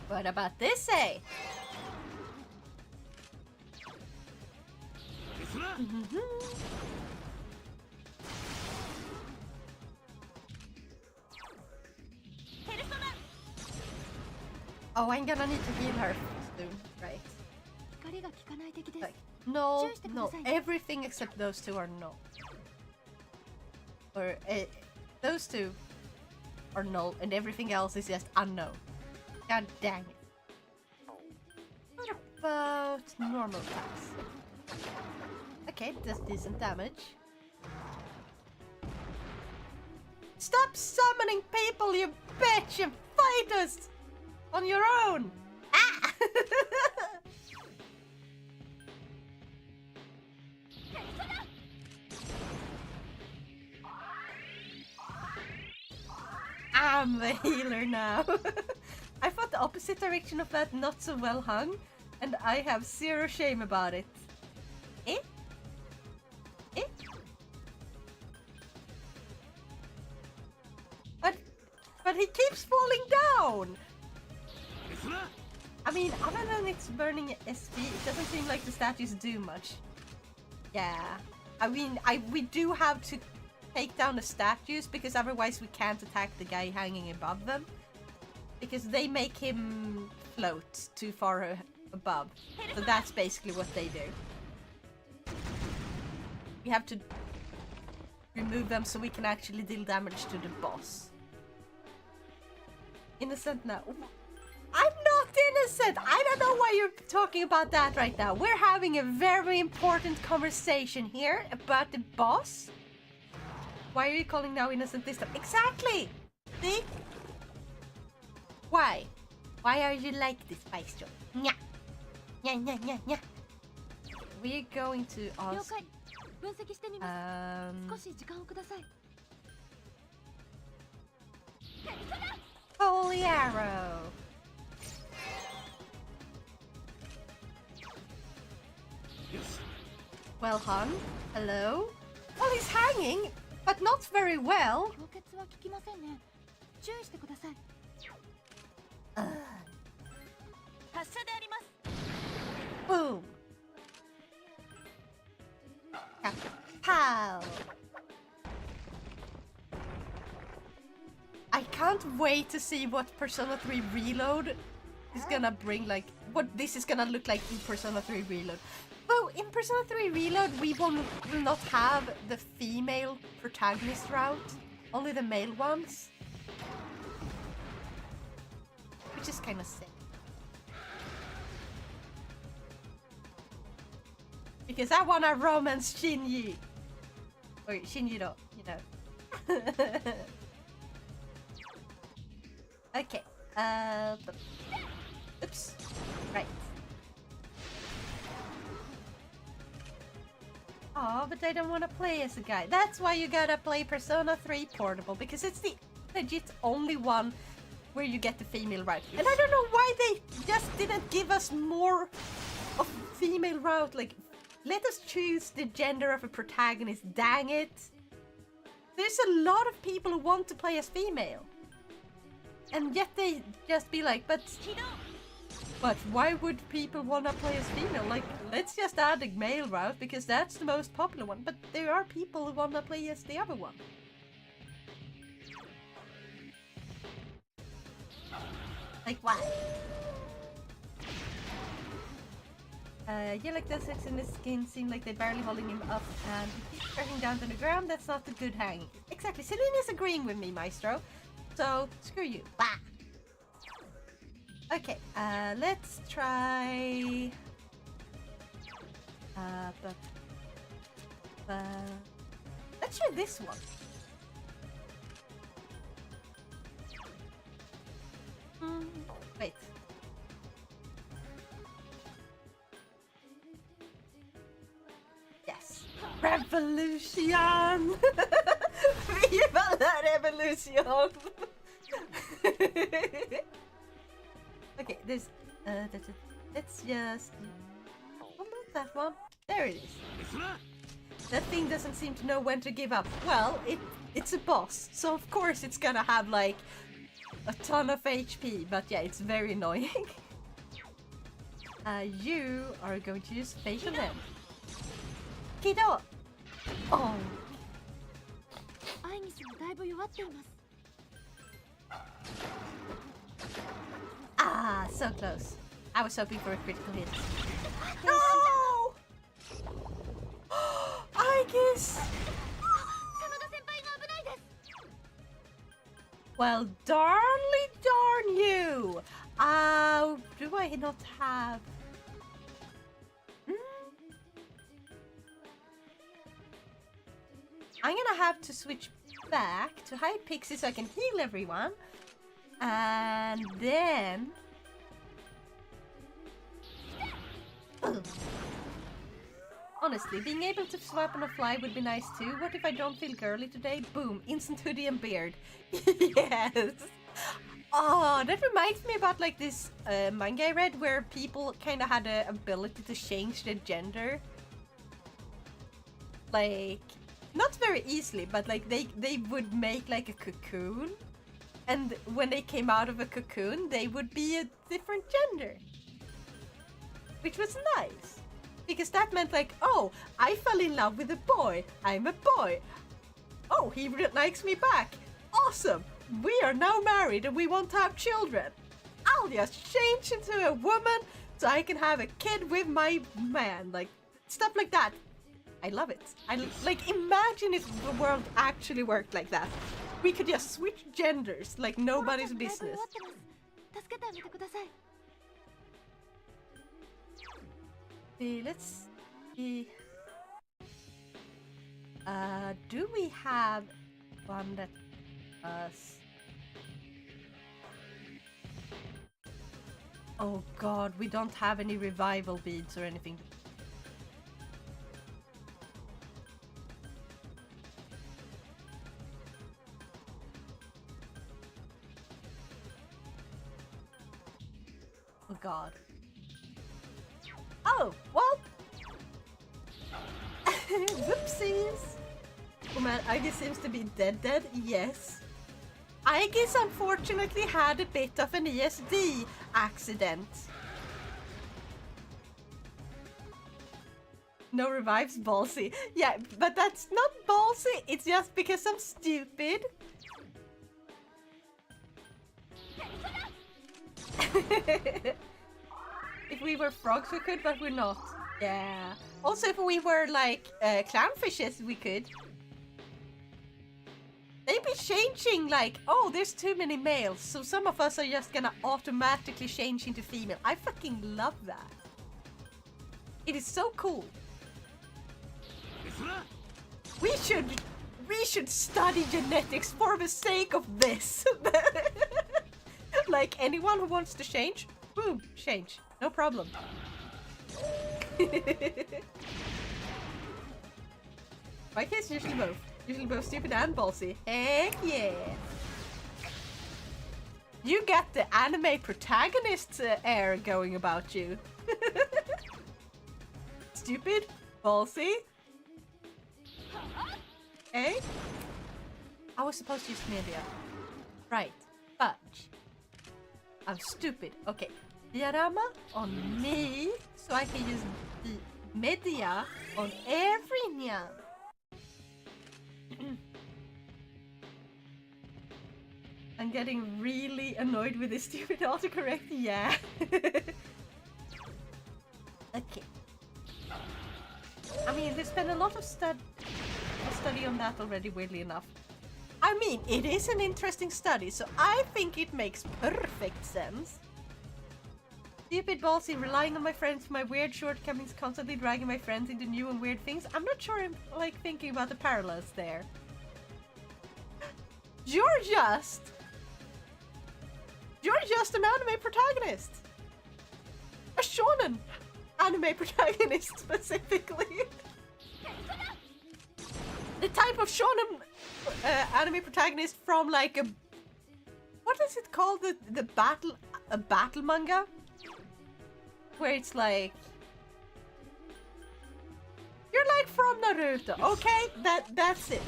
What about this, eh? Oh, I'm gonna need to heal her soon, right? Like, no, no, everything except those two are no. Or those two are null, and everything else is just unknown. God dang it. What about normal attacks? Okay, that's decent damage. Stop summoning people, you bitch, and fight us on your own! Ah! I'm the healer now. I thought the opposite direction of that not so well hung, and I have zero shame about it. Eh? Eh? But he keeps falling down! I mean, other than it's burning SP, it doesn't seem like the statues do much. Yeah. I mean, we do have to take down the statues, because otherwise we can't attack the guy hanging above them. Because they make him float too far above. So that's basically what they do. We have to remove them so we can actually deal damage to the boss. Innocent now. I'm not innocent! I don't know why you're talking about that right now. We're having a very important conversation here about the boss. Why are you calling now innocent this time? Exactly! See? Why? Why are you like this, Maestro? Nya. Nya, nya, nya, nya. We're going to 了 ask... 解。分析してみます。少し時間をください。 Holy arrow! Well, hung. Hello? Well, he's hanging, but not very well. 氷結は効きませんね。注意してください。発射であります。 Boom! Pow! I can't wait to see what Persona 3 Reload is gonna bring, like, what this is gonna look like in Persona 3 Reload. Oh, in Persona 3 Reload, we will not have the female protagonist route, only the male ones. Which is kind of sick. Because I wanna romance Shinji. Or Shinji though, you know. Okay. Oops. Right. Oh, but I don't want to play as a guy. That's why you gotta play Persona 3 Portable, because it's the legit only one where you get the female route. And I don't know why they just didn't give us more of female route. Like, let us choose the gender of a protagonist. Dang it. There's a lot of people who want to play as female. And yet they just be like, but why would people want to play as female? Like, let's just add the male route because that's the most popular one. But there are people who want to play as the other one. Like, why? Yeah, like the sex in the skin seem like they're barely holding him up and he keeps crashing down to the ground. That's not a good hanging. Exactly. Selena's agreeing with me, Maestro. So, screw you. Bah! Okay, let's try... let's try this one. Wait. Yes. Revolution! Viva la revolution! Okay, there's let's just not that one. There it is. That thing doesn't seem to know when to give up. Well, it's a boss, so of course it's gonna have like a ton of HP, but yeah, it's very annoying. You are going to use facial then. Kido! Oh. アイミスもだいぶ弱っています。 Ah, so close. I was hoping for a critical hit. No! I guess. Well, darnly darn you! Do I not have... I'm gonna have to switch back to High Pixie so I can heal everyone. And then... Ugh. Honestly, being able to swap on a fly would be nice too. What if I don't feel girly today? Boom, instant hoodie and beard. Yes! Oh, that reminds me about like this manga I read where people kind of had the ability to change their gender. Like, not very easily, but like they would make like a cocoon. And when they came out of a cocoon, they would be a different gender. Which was nice. Because that meant like, oh, I fell in love with a boy. I'm a boy. Oh, he likes me back. Awesome. We are now married and we want to have children. I'll just change into a woman so I can have a kid with my man. Like, stuff like that. I love it. Like, imagine if the world actually worked like that. We could just switch genders like nobody's business. See, let's see. Do we have one that Oh god, we don't have any revival beads or anything. Oh god. Oh, well. Whoopsies. Oh man, Ivy seems to be dead. Yes. Aegis unfortunately had a bit of an ESD accident. No revives, ballsy. Yeah, but that's not ballsy, it's just because I'm stupid. If we were frogs we could, but we're not. Yeah. Also if we were like clownfishes we could. They'd be changing like, oh, there's too many males, so some of us are just gonna automatically change into female. I fucking love that. It is so cool. We should study genetics for the sake of this. Like anyone who wants to change, boom, change. No problem. My case usually both. Usually both stupid and ballsy. Heck yeah! You got the anime protagonist air going about you. Stupid, ballsy. Eh? I was supposed to use media. Right, fudge. I'm stupid. Okay, diorama on me, so I can use the media on everyone. I'm getting really annoyed with this stupid autocorrect, yeah. Okay. I mean, they spent a lot of study on that already, weirdly enough. I mean, it is an interesting study, so I think it makes perfect sense. Stupid ballsy, relying on my friends for my weird shortcomings, constantly dragging my friends into new and weird things. I'm not sure I'm like thinking about the parallels there. You're just an anime protagonist. A shonen anime protagonist specifically. The type of shonen anime protagonist from like a, what is it called, the battle manga, where it's like, you're like from Naruto, okay? That's it.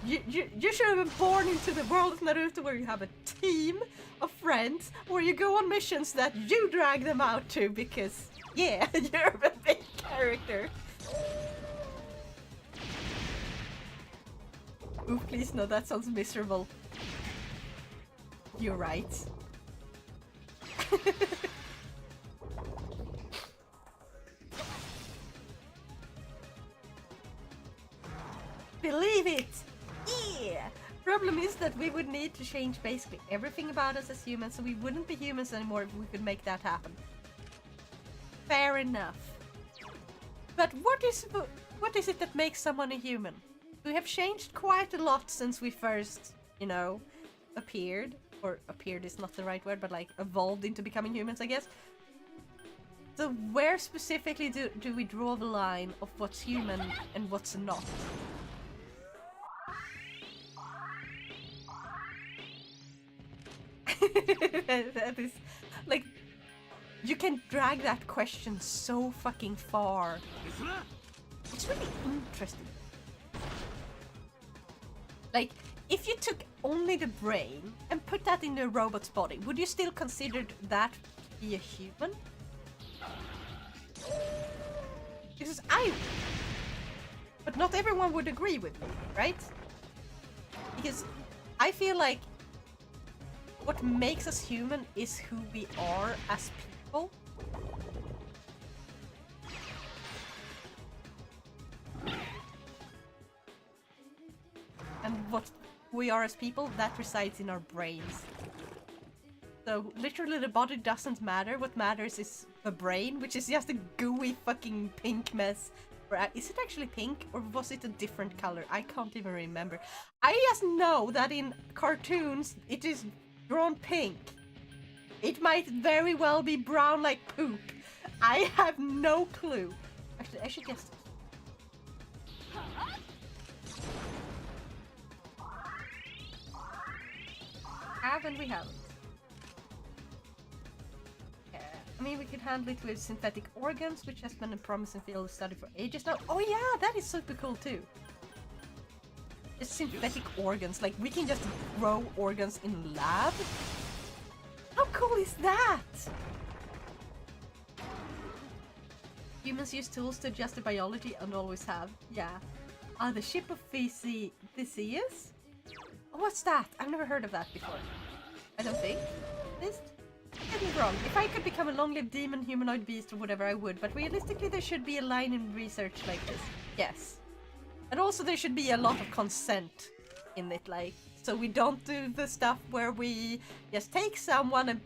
You should have been born into the world of Naruto, where you have a team of friends, where you go on missions that you drag them out to because, yeah, you're a big character. Ooh, please no, that sounds miserable. You're right. Believe it! Yeah! Problem is that we would need to change basically everything about us as humans, so we wouldn't be humans anymore if we could make that happen. Fair enough. But what is it that makes someone a human? We have changed quite a lot since we first, you know, appeared. Or appeared is not the right word, but like evolved into becoming humans, I guess. So where specifically do we draw the line of what's human and what's not? That is, like, you can drag that question so fucking far. It's really interesting. Like, if you took only the brain and put that in a robot's body, would you still consider that to be a human? Because but not everyone would agree with me, right? Because I feel like what makes us human is who we are as people. And what we are as people, that resides in our brains. So literally the body doesn't matter. What matters is the brain, which is just a gooey fucking pink mess. Is it actually pink, or was it a different color? I can't even remember. I just know that in cartoons it is drawn pink. It might very well be brown like poop. I have no clue. Actually, I should guess this. Haven't we haven't? I mean, we could handle it with synthetic organs, which has been a promising field of study for ages now. Oh yeah, that is super cool too. It's synthetic organs, like we can just grow organs in a lab. How cool is that? Humans use tools to adjust their biology and always have. Yeah. The ship of Theseus? Oh, what's that? I've never heard of that before. I don't think. This? Get me wrong. If I could become a long-lived demon, humanoid beast, or whatever, I would. But realistically, there should be a line in research like this. Yes. And also, there should be a lot of consent in it, like, so we don't do the stuff where we just take someone and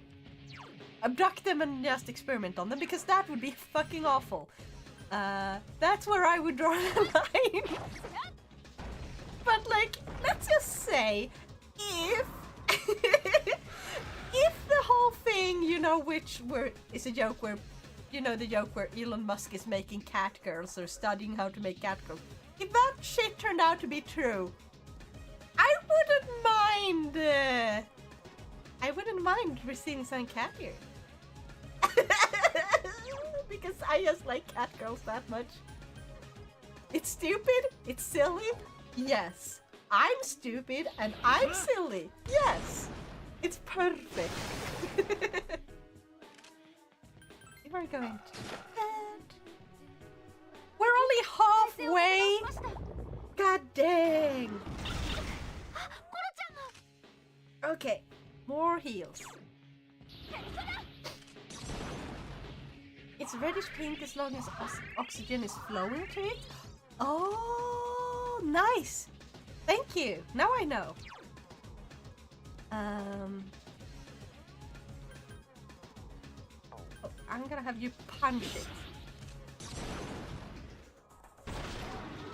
abduct them and just experiment on them, because that would be fucking awful. That's where I would draw the line. But like, let's just say, if if the whole thing, you know, which is a joke where, you know, the joke where Elon Musk is making cat girls or studying how to make cat girls, if that shit turned out to be true, I wouldn't mind receiving some cat ear. Because I just like cat girls that much. It's stupid, it's silly, yes. I'm stupid and I'm silly, yes. It's perfect. You are going to bed. We're only halfway. God dang. Okay, more heals. It's reddish pink as long as oxygen is flowing to it. Oh, nice. Thank you. Now I know. Oh, I'm gonna have you punch it.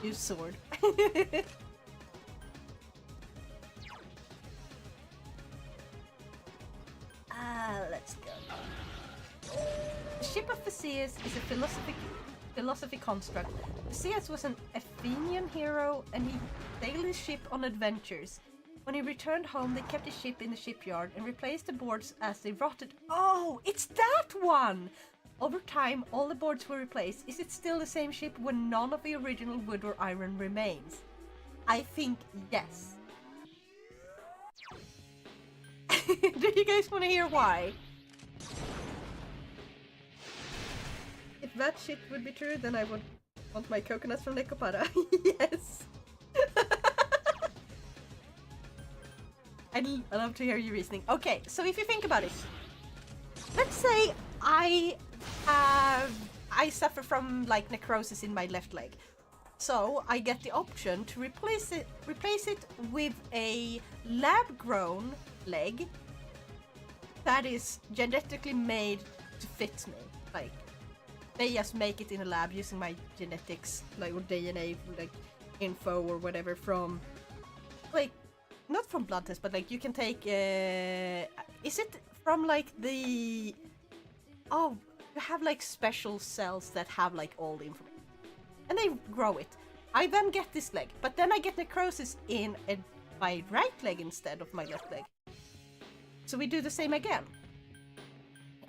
Use sword. Let's go. The ship of Theseus is a philosophy construct. Theseus was an Athenian hero and he sailed his ship on adventures. When he returned home, they kept his ship in the shipyard and replaced the boards as they rotted. Oh, it's that one! Over time, all the boards were replaced. Is it still the same ship when none of the original wood or iron remains? I think yes. Do you guys want to hear why? If that shit would be true, then I would want my coconuts from Necopara. Yes! I'd love to hear your reasoning. Okay, so if you think about it, let's say I suffer from like necrosis in my left leg. So I get the option to replace it with a lab-grown leg that is genetically made to fit me. Like, they just make it in a lab using my genetics, like, or DNA, like, info or whatever from, like, not from blood test, but like you can take, is it from like the, oh, you have like special cells that have like all the information. And they grow it. I then get this leg, but then I get necrosis in my right leg instead of my left leg. So we do the same again.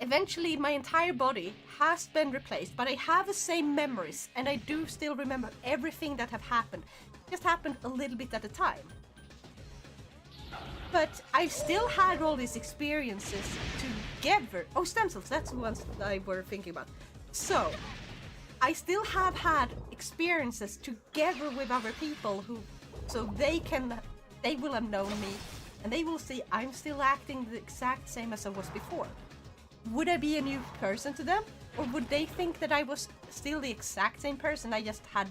Eventually my entire body has been replaced, but I have the same memories and I do still remember everything that have happened. It just happened a little bit at a time. But I've still had all these experiences together. Oh, stem cells, that's the ones that I were thinking about. So, I still have had experiences together with other people who, so they will have known me and they will see I'm still acting the exact same as I was before. Would I be a new person to them? Or would they think that I was still the exact same person, I just had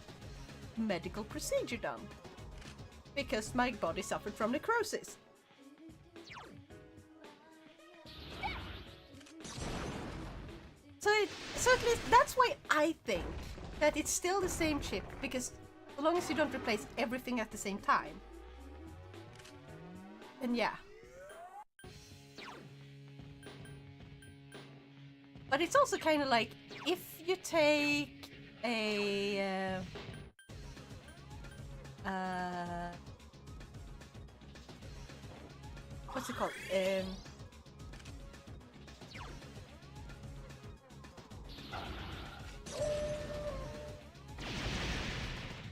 medical procedure done? Because my body suffered from necrosis. So at least that's why I think that it's still the same chip, because as long as you don't replace everything at the same time. And yeah. But it's also kind of like, if you take a... what's it called?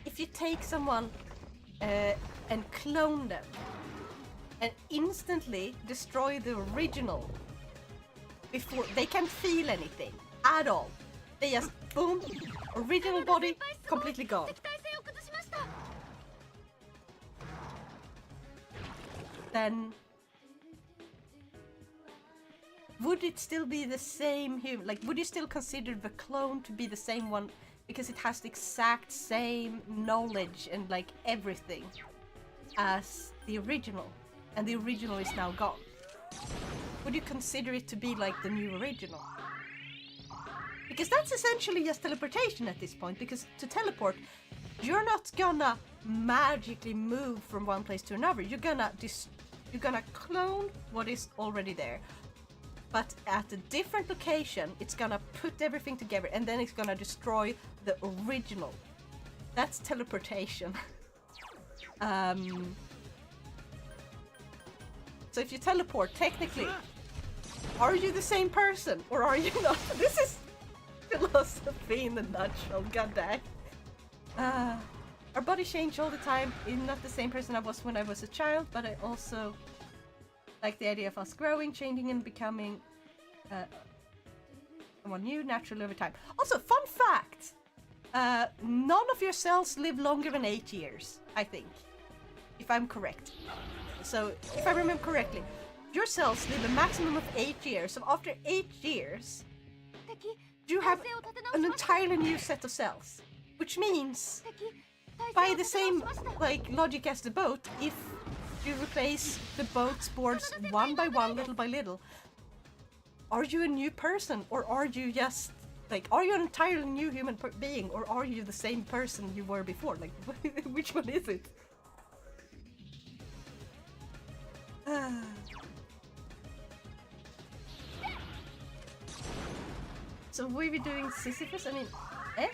If you take someone and clone them and instantly destroy the original before they can't feel anything at all, they just boom, original body completely gone. 敵体制を崩しました。 Then would it still be the same human? Like, would you still consider the clone to be the same one because it has the exact same knowledge and like everything as the original, and the original is now gone? Would you consider it to be like the new original? Because that's essentially just teleportation at this point, because to teleport, you're not gonna magically move from one place to another. You're gonna clone what is already there, but at a different location, it's gonna put everything together and then it's gonna destroy the original. That's teleportation. So if you teleport, technically, are you the same person or are you not? This is philosophy in a nutshell, goddamn. Our body change all the time. I'm not the same person I was when I was a child, but I also like the idea of us growing, changing, and becoming someone new naturally over time. Also, fun fact! None of your cells live longer than 8 years, I think. If I'm correct. So, if I remember correctly, your cells live a maximum of 8 years. So after 8 years, 敵 you have 体制を立て an 直しました。 entirely new set of cells. Which means, 敵体 by 制を the 立て same 直しました。 like logic as the boat, if you replace the boat's boards one by one, little by little, are you a new person, or are you just like, are you an entirely new human being, or are you the same person you were before? Like, which one is it? So we be doing Sisyphus? I mean, eh?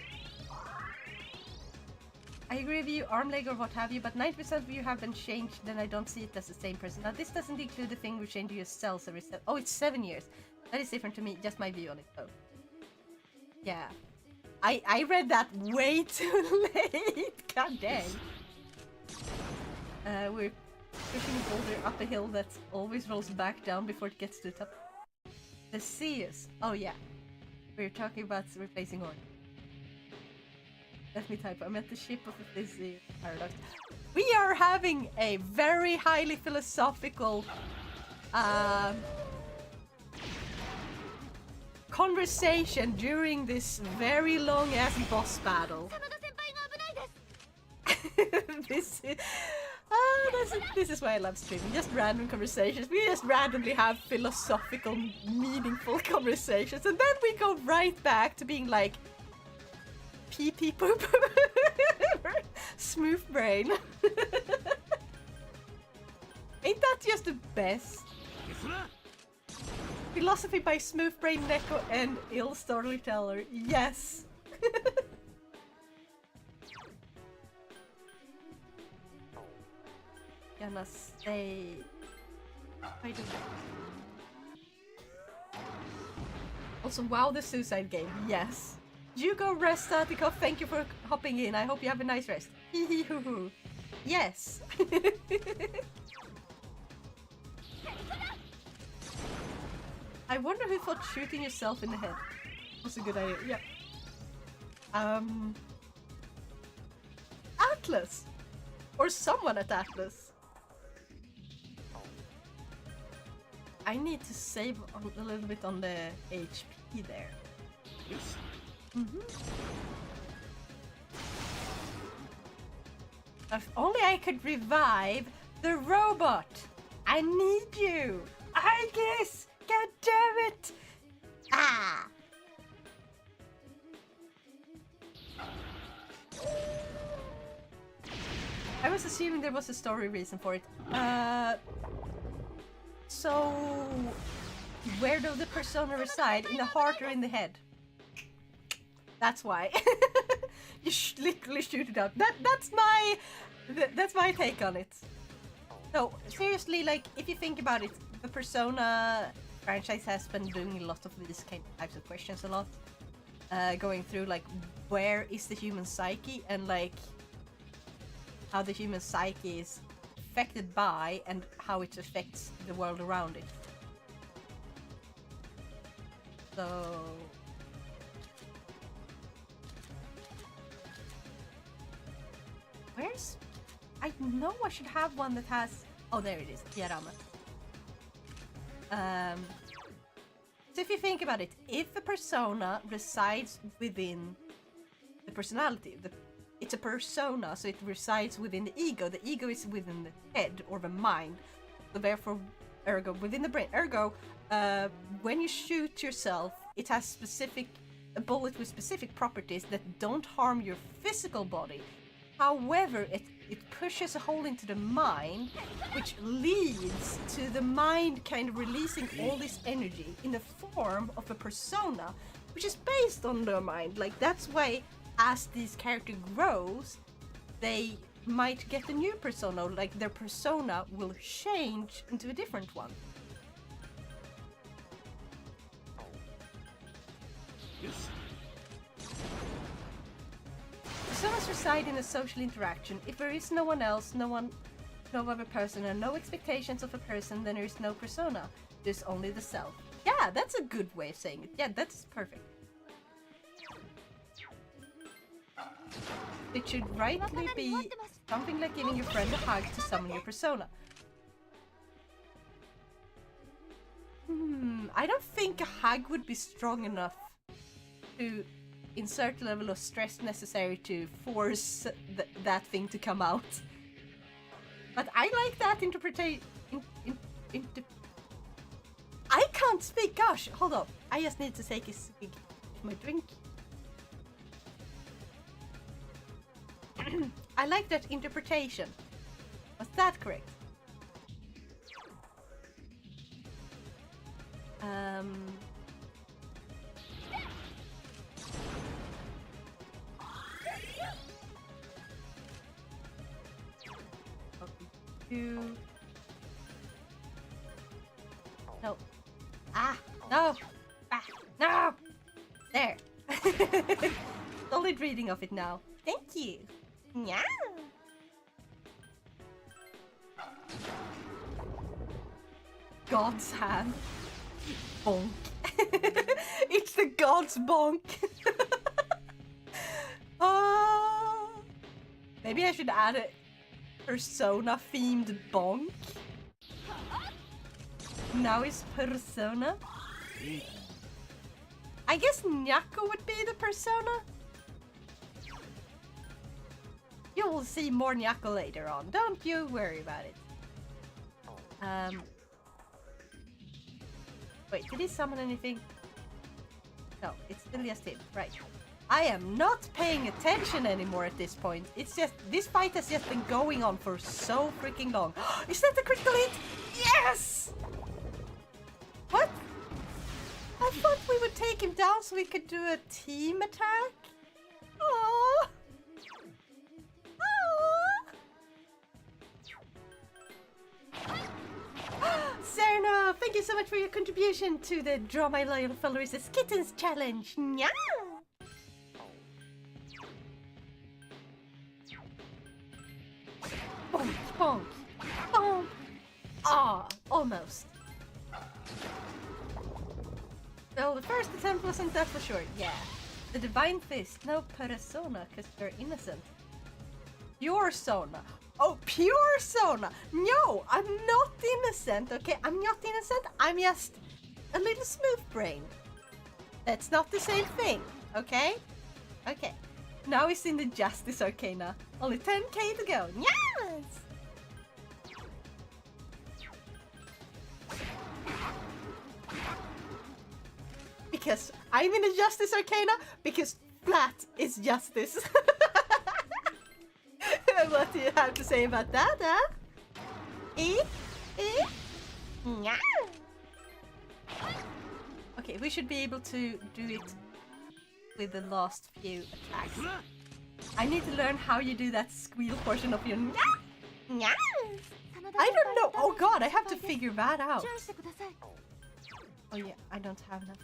I agree with you, arm, leg, or what have you, but 90% of you have been changed, then I don't see it as the same person. Now, this doesn't include the thing we change your cells every oh, it's 7 years. That is different to me, just my view on it, though. Yeah. I read that way too late! God dang. We're pushing a boulder up a hill that always rolls back down before it gets to the top. The Zeus. Oh, yeah. We're talking about replacing Orn. Let me type. I meant the ship of the Physi paradox. We are having a very highly philosophical conversation during this very long ass boss battle. 真田先輩が危ないです。 this is why I love streaming. Just random conversations. We just randomly have philosophical, meaningful conversations, and then we go right back to being like pee pee poop. Smooth brain. Ain't that just the best? Philosophy by Smooth Brain, Neko, and Ill Storyteller. Yes. Gonna stay. I do. Also, wow, the suicide game. Yes. You go rest, Atiko. Thank you for hopping in. I hope you have a nice rest. Hee hee hoo hoo. Yes. I wonder who thought shooting yourself in the head was a good idea. Yeah. Atlas! Or someone at Atlas. I need to save a little bit on the HP there. If only I could revive the robot! I need you! I guess! God damn it! Ah! I was assuming there was a story reason for it. So where do the persona reside? In the heart or in the head? That's why. You literally shoot it up. That's my take on it. So seriously, like if you think about it, the Persona franchise has been doing a lot of these types of questions a lot, going through like where is the human psyche and like how the human psyche is affected by and how it affects the world around it. So where's... I know I should have one that has... Oh, there it is. Diorama. So if you think about it, if a persona resides within the personality, it's a persona, so it resides within the ego. The ego is within the head or the mind. So therefore, ergo, within the brain. Ergo, when you shoot yourself, it has a bullet with specific properties that don't harm your physical body. However, it pushes a hole into the mind, which leads to the mind kind of releasing all this energy in the form of a persona, which is based on the mind. Like, that's why as this character grows, they might get a new persona, like their persona will change into a different one. Personas reside in a social interaction. If there is no one else, no other person, and no expectations of a person, then there is no persona. There's only the self. Yeah, that's a good way of saying it. Yeah, that's perfect. It should rightly be something like giving your friend a hug to summon your persona. I don't think a hug would be strong enough to insert the level of stress necessary to force that thing to come out. But I like that interpretation. I can't speak, gosh, hold up. I just need to take a swig of my drink. I like that interpretation. Was that correct? No. Ah! No! Ah! No! There! Solid reading of it now. Thank you! Yeah. God's hand. Bonk. It's the God's bonk. Maybe I should add a Persona themed bonk. Now it's Persona. I guess Nyako would be the Persona. You will see more Nyako later on. Don't you worry about it. Wait, did he summon anything? No, it's still just him. Right. I am not paying attention anymore at this point. It's just, this fight has just been going on for so freaking long. Is that the critical hit? Yes! What? I thought we would take him down so we could do a team attack. Aww. Serna, thank you so much for your contribution to the Draw My Loyal Followers as Kittens challenge. Nya! Bonk, bonk, bonk. Ah, almost. Well, the first attempt wasn't that for sure. Yeah. The Divine Fist, no Purrrrsona, because they're innocent. Purrrrsona. Oh, Purrrrsona! No, I'm not innocent, okay? I'm not innocent, I'm just a little smooth-brained. That's not the same thing, okay? Okay. Now it's in the Justice Arcana. Only 10k to go. Yes! Because I'm in the Justice Arcana, because flat is justice. What do you have to say about that, huh? Okay, we should be able to do it with the last few attacks. I need to learn how you do that squeal portion of your nya. I don't know. Oh god, I have to figure that out. 注意してください。 Oh yeah, I don't have enough.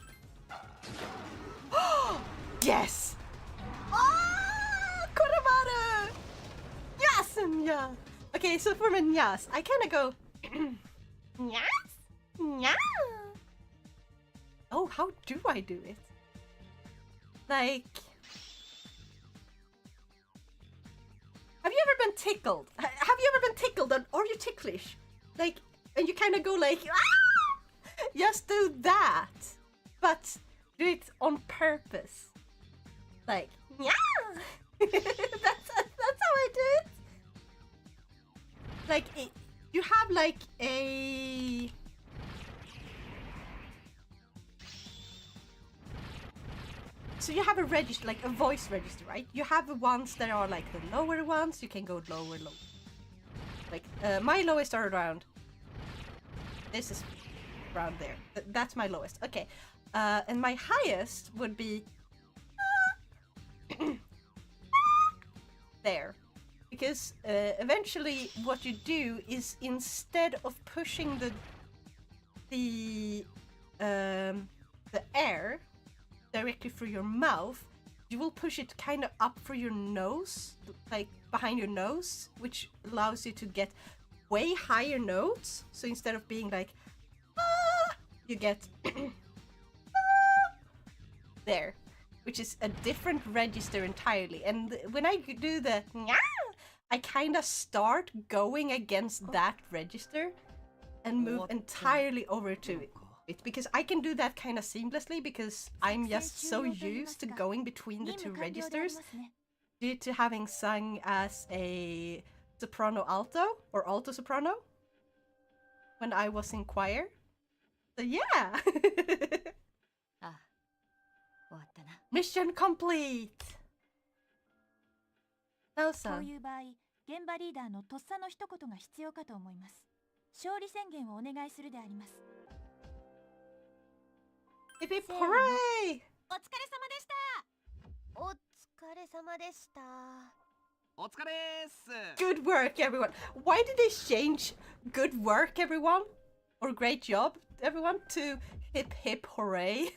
Yes! Oh, Kuramaru! Yes! Nya! Okay, so for my nyas, I kind of go nyas? Nya! Oh, how do I do it? Like... Have you ever been tickled? Have you ever been tickled and are you ticklish? Like, and you kind of go like, ah! Just do that, but do it on purpose. Like, yeah. that's how I do it. Like, you have like a. So you have a register, like a voice register, right? You have the ones that are like the lower ones. You can go lower, low. Like my lowest are around. This is around there. That's my lowest. Okay, and my highest would be there, because eventually what you do is instead of pushing the air directly through your mouth, you will push it kind of up through your nose, like behind your nose, which allows you to get way higher notes. So instead of being like, ah, you get there, which is a different register entirely. And when I do the I kind of start going against that register and move entirely over to it. Because I can do that kind of seamlessly because I'm just so used to going between the two registers due to having sung as a soprano alto or alto soprano when I was in choir. So yeah. あ、終わったな。 Mission complete. なおこさ、うんいう場合、現場リーダーのとっさの一言が必要かと思います。勝利宣言をお願いするであります。 Hip hip せーの。 hooray! お疲れ様でした。お疲れ様でした。お疲れーっす。 Good work, everyone. Why did they change good work, everyone? Or great job, everyone, to hip hip hooray?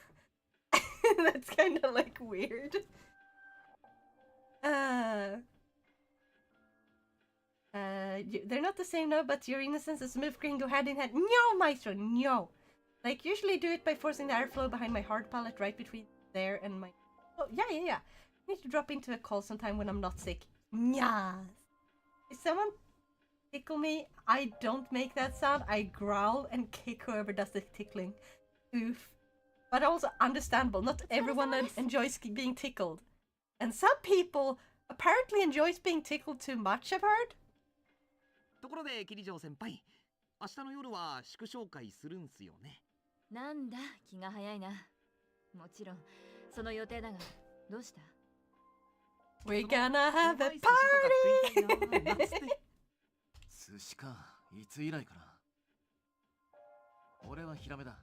That's kind of like weird. They're not the same now, but your innocence and smooth green go hand in hand. No, Maestro, no. Like, usually do it by forcing the airflow behind my hard palate right between there and my... Oh, yeah. I need to drop into a call sometime when I'm not sick. Yes. If someone tickle me, I don't make that sound. I growl and kick whoever does the tickling. Oof. But also understandable. Not everyone enjoys being tickled. And some people apparently enjoys being tickled too much, I've heard. ところで桐城先輩、明日の夜は祝勝会するんすよね。なんだ、気が早いな。もちろん、その予定だが、どうした？ We're gonna have a party! 寿司か、いつ以来かな。俺はヒラメだ。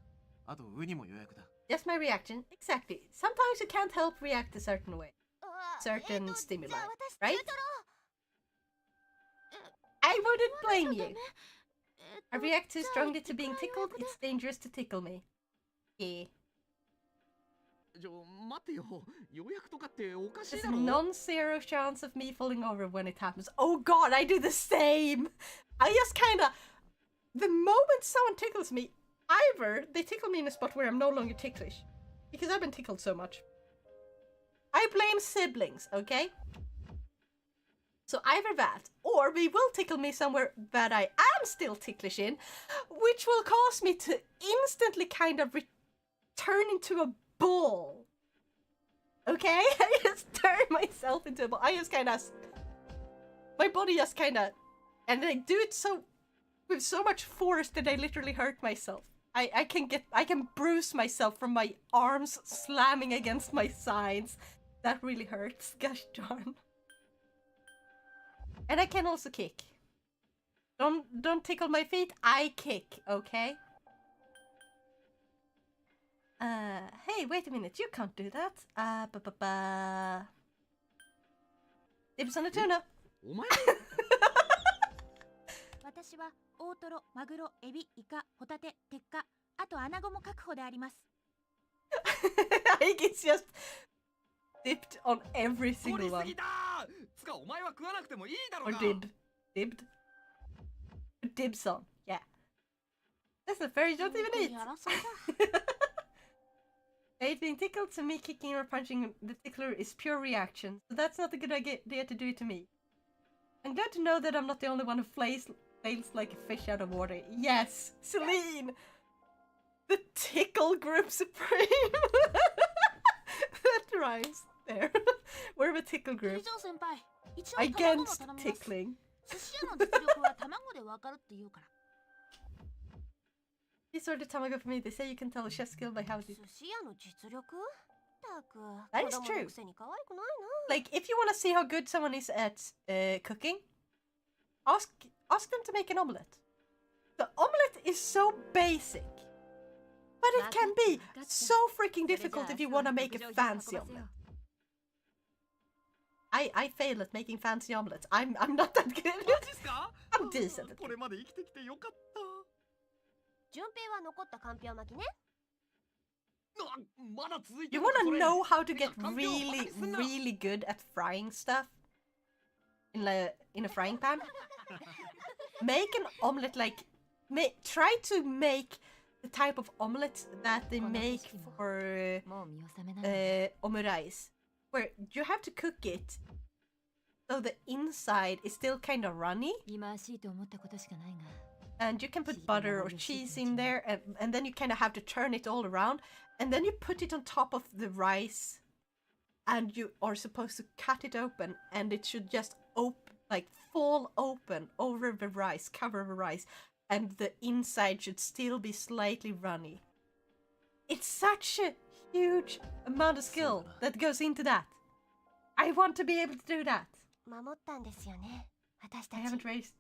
あとウニも予約だ。 Just my reaction. Exactly. Sometimes you can't help react a certain way. Certain stimuli, じゃあ私 right? 中トロ。 I wouldn't blame ちょっと you. ね I react too じゃあ strongly to being 一回 tickled. 予約で It's dangerous to tickle me. Yeah. 待てよ、予約とかっておかしい There's だ a ろ。 non-zero chance of me falling over when it happens. Oh god, I do the same! I just kinda... The moment someone tickles me, either they tickle me in a spot where I'm no longer ticklish. Because I've been tickled so much. I blame siblings, okay? So either that, or they will tickle me somewhere that I am still ticklish in, which will cause me to instantly kind of turn into a ball. Okay? I just turn myself into a ball. I just kind of... My body just kind of... And I do it so... with so much force that I literally hurt myself. I can bruise myself from my arms slamming against my sides. That really hurts. Gosh darn. And I can also kick. Don't tickle my feet. I kick, okay? Hey, wait a minute, you can't do that. Dibs on the tuna. お前私は大トロ、マグロ、エビ、イカ、ホタテ、鉄火、あとアナゴも確保であります。I think it's just dipped on every 取 single りす one. ぎたつかお前は食わなくてもいいだろ Or うが dibbed. Dibs on, yeah. That's a fairy don't even eat. やらそうだ。 It being tickled, so me kicking or punching the tickler is pure reaction, so that's not a good idea to do it to me. I'm glad to know that I'm not the only one who flails like a fish out of water. Yes, Celine! The tickle group supreme! That rhymes there. We're a tickle キリ group ジョー先輩、一応卵も against 頼みます。 tickling. 寿司屋の実力は卵でわかるって言うから。 These ordered tamago for me. They say you can tell a chef's skill by how they... 寿司屋の実力？たく、 That is 子供 true. のくせに可愛くないな。 Like, if you want to see how good someone is at cooking, ask them to make an omelette. The omelette is so basic, but it can be so freaking difficult if you want to make a fancy omelette. I fail at making fancy omelets. I'm not that good. マジっすか I'm decent at これまで生きてきてよかった順平は残ったかんぴょう巻きね。まだ続いて You る want の to それ know how to get かんぴょう really, バカにすんな really good at frying stuff in a frying pan? Make an omelette like... try to make the type of omelette that they make for もう見納めなんだ。 omurice, where you have to cook it so the inside is still kind of runny, 忌まわしいと思ったことしかないが。 and you can put butter or cheese in there, and then you kind of have to turn it all around, and then you put it on top of the rice, and you are supposed to cut it open, and it should just fall open over the rice, cover the rice, and the inside should still be slightly runny. It's such a huge amount of skill that goes into that. I want to be able to do that. 守ったんですよね。私た I ち。 haven't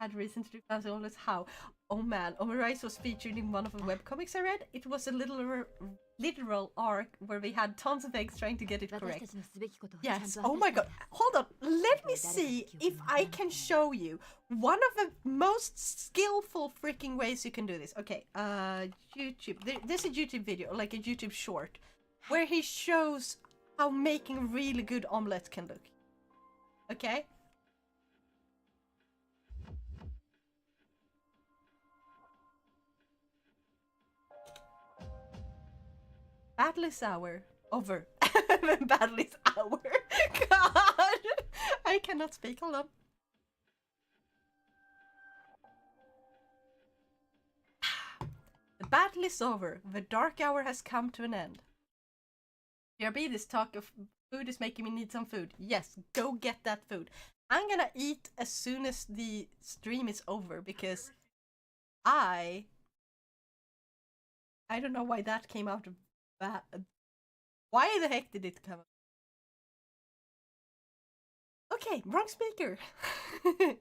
had reason to do fancy omelets. How? Oh man, Omurice was featured in one of the webcomics I read. It was a literal arc where we had tons of eggs trying to get it 私 correct. たちのすべきことをちゃんと Yes. 果た Oh my したん god. だ。 Hold on. Let me see if I can show you one of the most skillful freaking ways you can do this. Okay. YouTube. There's a YouTube video, like a YouTube short, where he shows how making really good omelets can look. Okay. Battle is hour. Over. Battle is hour. God! I cannot speak. Hold on. The battle is over. The dark hour has come to an end. BRB, this talk of food is making me need some food. Yes, go get that food. I'm gonna eat as soon as the stream is over because I don't know why that came out of that. Why the heck did it come out? Okay, wrong speaker. Okay,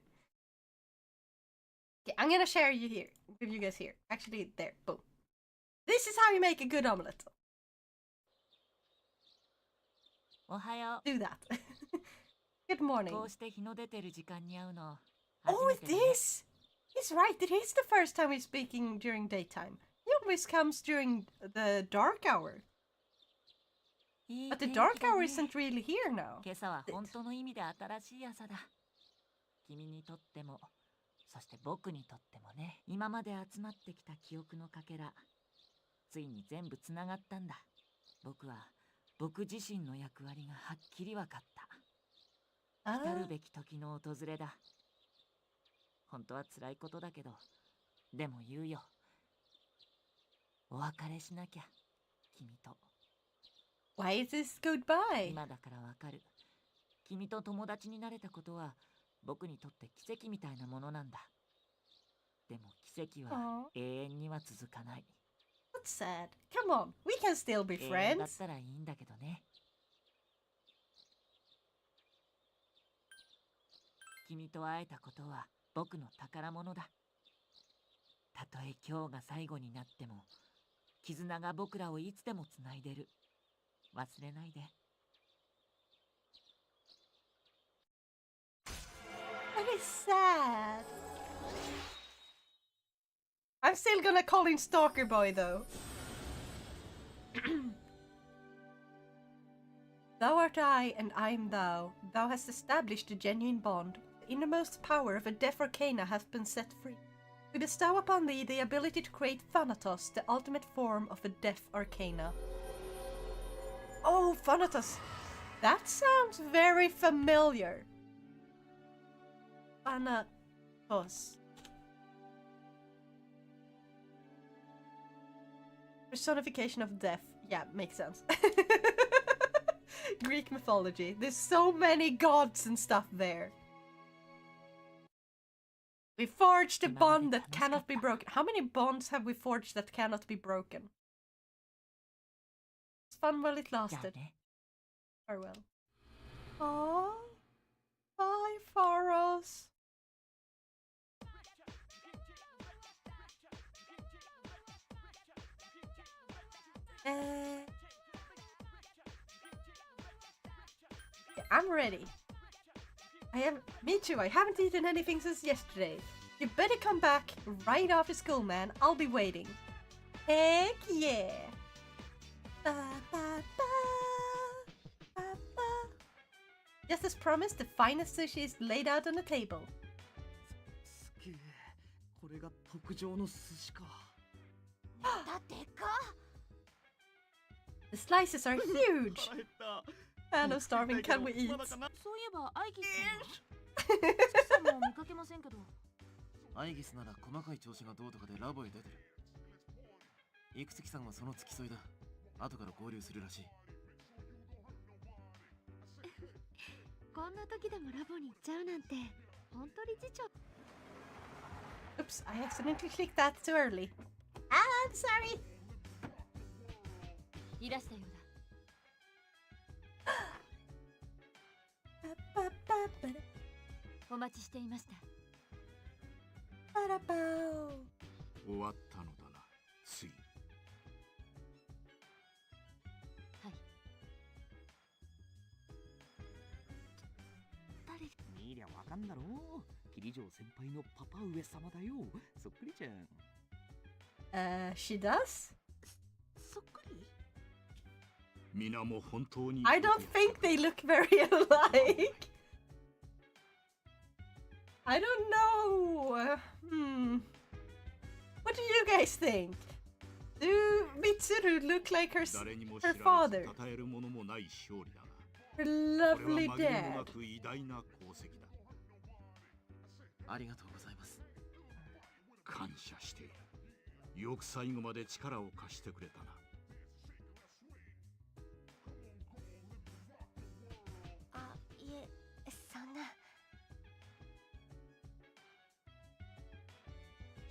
I'm gonna share you here with you guys here. Actually, there, boom. This is how you make a good omelette. おはよ Do that. Good う。 morning. こうして日の出てる時間に会うの。 Oh, 初め it てだね is! He's right, it is the first time he's speaking during daytime. He always comes during the dark hour. いい But the 天気 dark だ hour ね isn't really here now. 今朝は本当の意味で新しい朝だ。君にとっても、そして僕にとってもね。今まで集まってきた記憶のかけら、ついに全部つながったんだ。僕は僕自身の役割がはっきり分かった。来 Ah, るべき時の訪れだ。本当は辛いことだけど、でも言うよ。お別れしなきゃ、君と。 why is this goodbye? 今だからわかる。君と友達になれたことは僕にとって奇跡みたいなものなんだ。でも奇跡は Aw, 永遠には続かない。 that's sad. Come on, we can still be 永遠だっ friends. たらいいんだけどね。君と会えたことは僕の宝物だ。たとえ今日が最後になっても、絆が僕らをいつでもつないでる。忘れないで。That is sad. I'm still gonna call him Stalker Boy though. Thou art I, and I am thou. Thou hast established a genuine bond. The innermost power of a deaf arcana hath been set free. We bestow upon thee the ability to create Thanatos, the ultimate form of a deaf arcana. Oh, Thanatos! That sounds very familiar. Thanatos. Personification of death. Yeah, makes sense. Greek mythology. There's so many gods and stuff there. We forged a bond that cannot be broken. How many bonds have we forged that cannot be broken? It's fun while it lasted. Farewell. Aww. Bye, Pharos. I'm ready. Me too, I haven't eaten anything since yesterday. You better come back right after school, man. I'll be waiting. Heck yeah. Ba, ba, ba, ba, ba. Just as promised, the finest sushi is laid out on the table. すげえ、これが特上の寿司か。だでか。 The slices are huge. 腹減った。 Anno starving, can we eat? そういえばアイギスさんは月さんも見かけませんけど。アイギスなら細かい調子がどうとかでラボへ出てる。イクツキさんはその付き添いだ。後から合流するらしい。こんな時でもラボに行っちゃうなんて、本当理事長。 Oops, I accidentally clicked that too early. I'm sorry. いらしたようだ。 お待ちしていました。終わったのだな、つい。はい。誰？見りゃわかんだろう。桐城先輩のパパ上様だよ。そっくりじゃん。She does? そっくり？ 皆も本当に I don't think they look very alike. I don't know. What do you guys think? Do Mitsuru look like her father? Her lovely dad. 偉大な功績だ。ありがとうございます。感謝している。よく最後まで力を貸してくれたな。あ、いえ、そんな。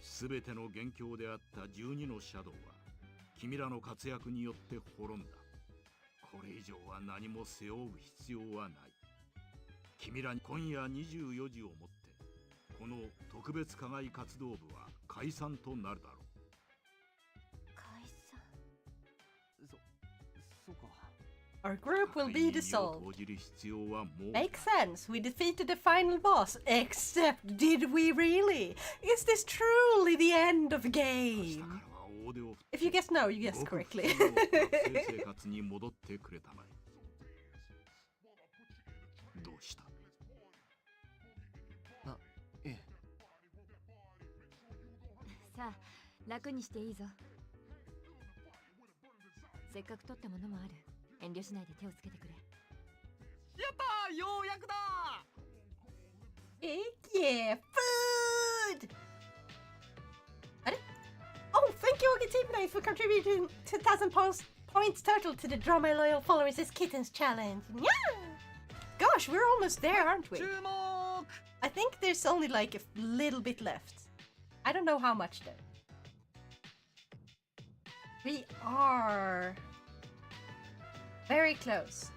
すべての元凶であった12のシャドウは君らの活躍によって滅んだ。これ以上は何も背負う必要はない。君らに今夜24時をもってこの特別課外活動部は解散となるだろう。解散。そうか。 Our group will be dissolved. 投じる必要はもう。 Makes sense. We defeated the final boss. Except, did we really? Is this truly the end of the game? If you guess no, you guessed correctly. 生活に戻ってくれたまえ。どうした？あ、ええ。さあ、楽にしていいぞ。せっかく取ったものもある。遠慮しないで手をつけてくれ。やったー、ようやくだHeck yeah, food! Oh, thank you, Team for contributing 2,000 points total to the Draw My Loyal Followers as Kittens challenge. Yeah! Gosh, we're almost there, aren't we? 注目 I think there's only like a little bit left. I don't know how much though. We are very close.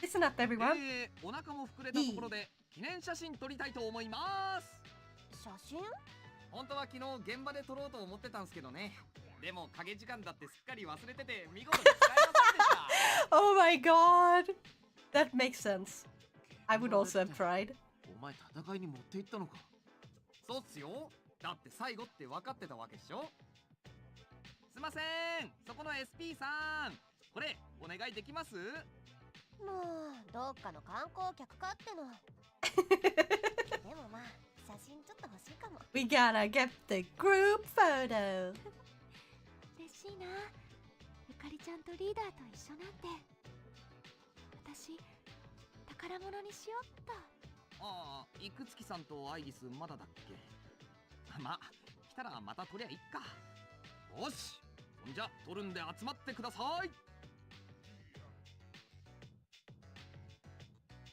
Listen up, everyone. お腹も膨れたところで記念写真撮りたいと思います。写真？本当は昨日現場で撮ろうと思ってたんすけどね。でも影時間だってすっかり忘れてて見事に使えませんでした。 Oh my god! That makes sense. I would also have tried. お前戦いに持って行ったのか。そうっすよ。だって最後って分かってたわけでしょ。すいません、そこの SP さん、これお願いできます？もうどっかの観光客かっての。でもまあ写真ちょっと欲しいかも。 We gotta get the group photo. 嬉しいな。ゆかりちゃんとリーダーと一緒なんて。私宝物にしよっと。ああ、いくつきさんとアイリスまだだっけ。まあ来たらまた撮りゃいっか。よし、ほんじゃ撮るんで集まってください。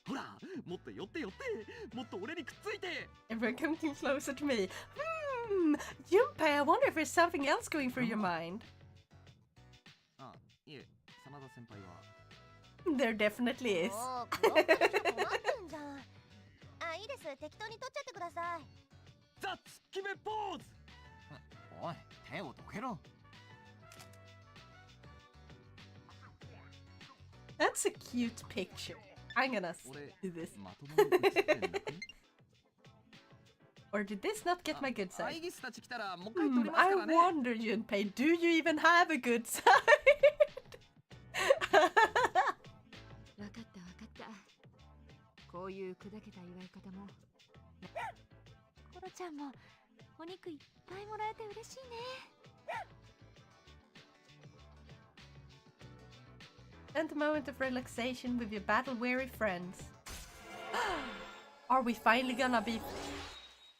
ほら、もっと寄って寄って、もっと俺にくっついて。 Everyone coming closer to me. Junpei, I wonder if there's something else going through your mind. あ、いえ、真田先輩は。 There definitely is. もう困ってんじゃん。あ、いいです。適当に撮っちゃってください。ザ・ツッキメポーズ。おい、手をどけろ。 That's a cute picture. I'm gonna do this. まともに写ってんだね。 Or did this not get my good ア side? イギスたち来たらもう一回撮ります I からね。 wonder, Junpei, do you even have a good side? わかったわかった。こういう砕けた祝い方も。コロちゃんもお肉いっぱいもらえて嬉しいね。 And a moment of relaxation with your battle-weary friends. Are we finally gonna be...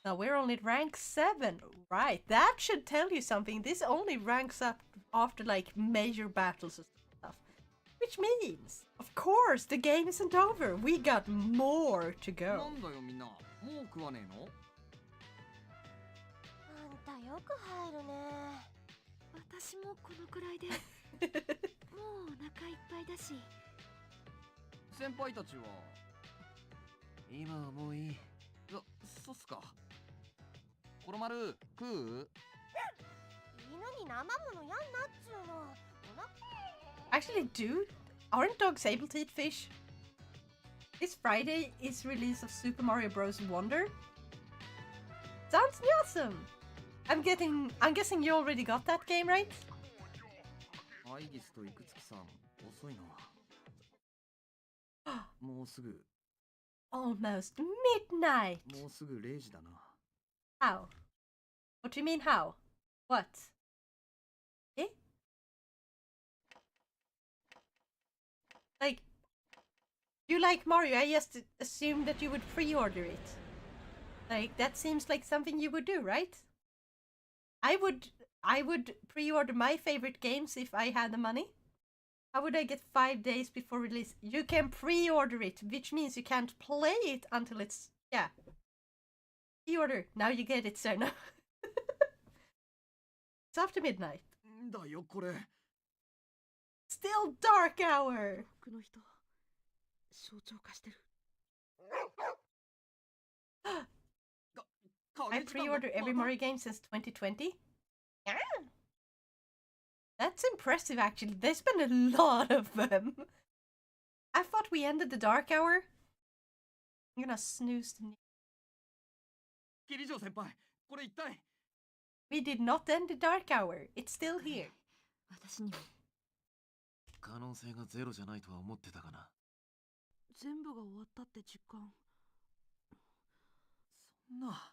Now we're only at rank 7. Right, that should tell you something. This only ranks up after like major battles and stuff. Which means, of course, the game isn't over. We got more to な go. んだよみんな、もう食わねえの？あんたよく入るね。私もこのくらいで。もうお腹いっぱいだし。先輩たちは。今はもういい。そうっすか。コロマル、食う？犬に生ものやんなっつうの。おな Actually, dude, aren't dogs able to eat fish? This Friday is release of Super Mario Bros. Wonder. Sounds awesome! I'm guessing you already got that game, right? アイギスといくつきさん、遅いな。もうすぐ。 Almost midnight! もうすぐ0時だな。 How? What do you mean how? What? Eh? Like, you like Mario, I just assumed that you would pre-order it. Like, that seems like something you would do, right? I would pre-order my favorite games if I had the money. How would I get 5 days before release? You can pre-order it, which means you can't play it until it's... Yeah. Pre-order. Now you get it, sir. No. It's after midnight. だよこれ。 Still dark hour! 僕の人、象徴化してる。I pre-order every Mario game since 2020. Yeah. That's impressive, actually. There's been a lot of them. I thought we ended the dark hour. I'm gonna snooze the... キリジョー先輩、これ一体。 We did not end the dark hour. It's still here. 私にも可能性がゼロじゃないとは思ってたかな。全部が終わったって実感。そんな。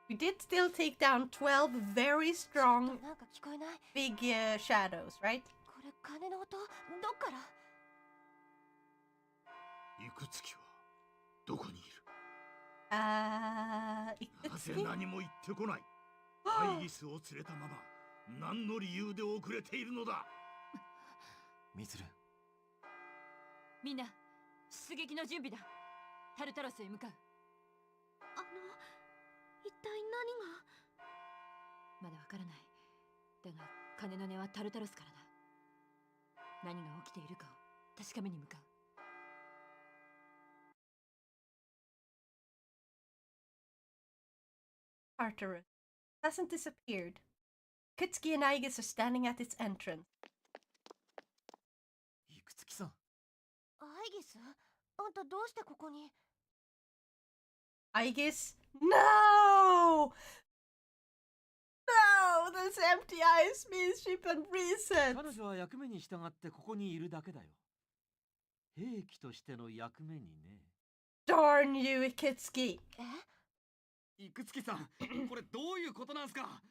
We did still take down 12 very strong なんか聞こえない？ big shadows, right? これ鐘の音？どっから？いくつきはどこにいる？なぜ何も言ってこない。アイリスを連れたまま何の理由で遅れているのだ。ミツル、みんな出撃の準備だ。タルタロスへ向かう。一体何が？まだわからない。だが鐘の音はタルタロスからだ。何が起きているかを確かめに向かう。 Tartarus hasn't disappeared. Ikutsuki and Aigis are standing at its entrance. いくつきさん、アイギス、あんたどうしてここに？ Aigis, no! No! This empty ice means she been reset! 彼女は役目に従ってここにいるだけだよ。兵器としての役目にね。Darn you, Ikutsuki! いくつきさん、これどういうことなんすか？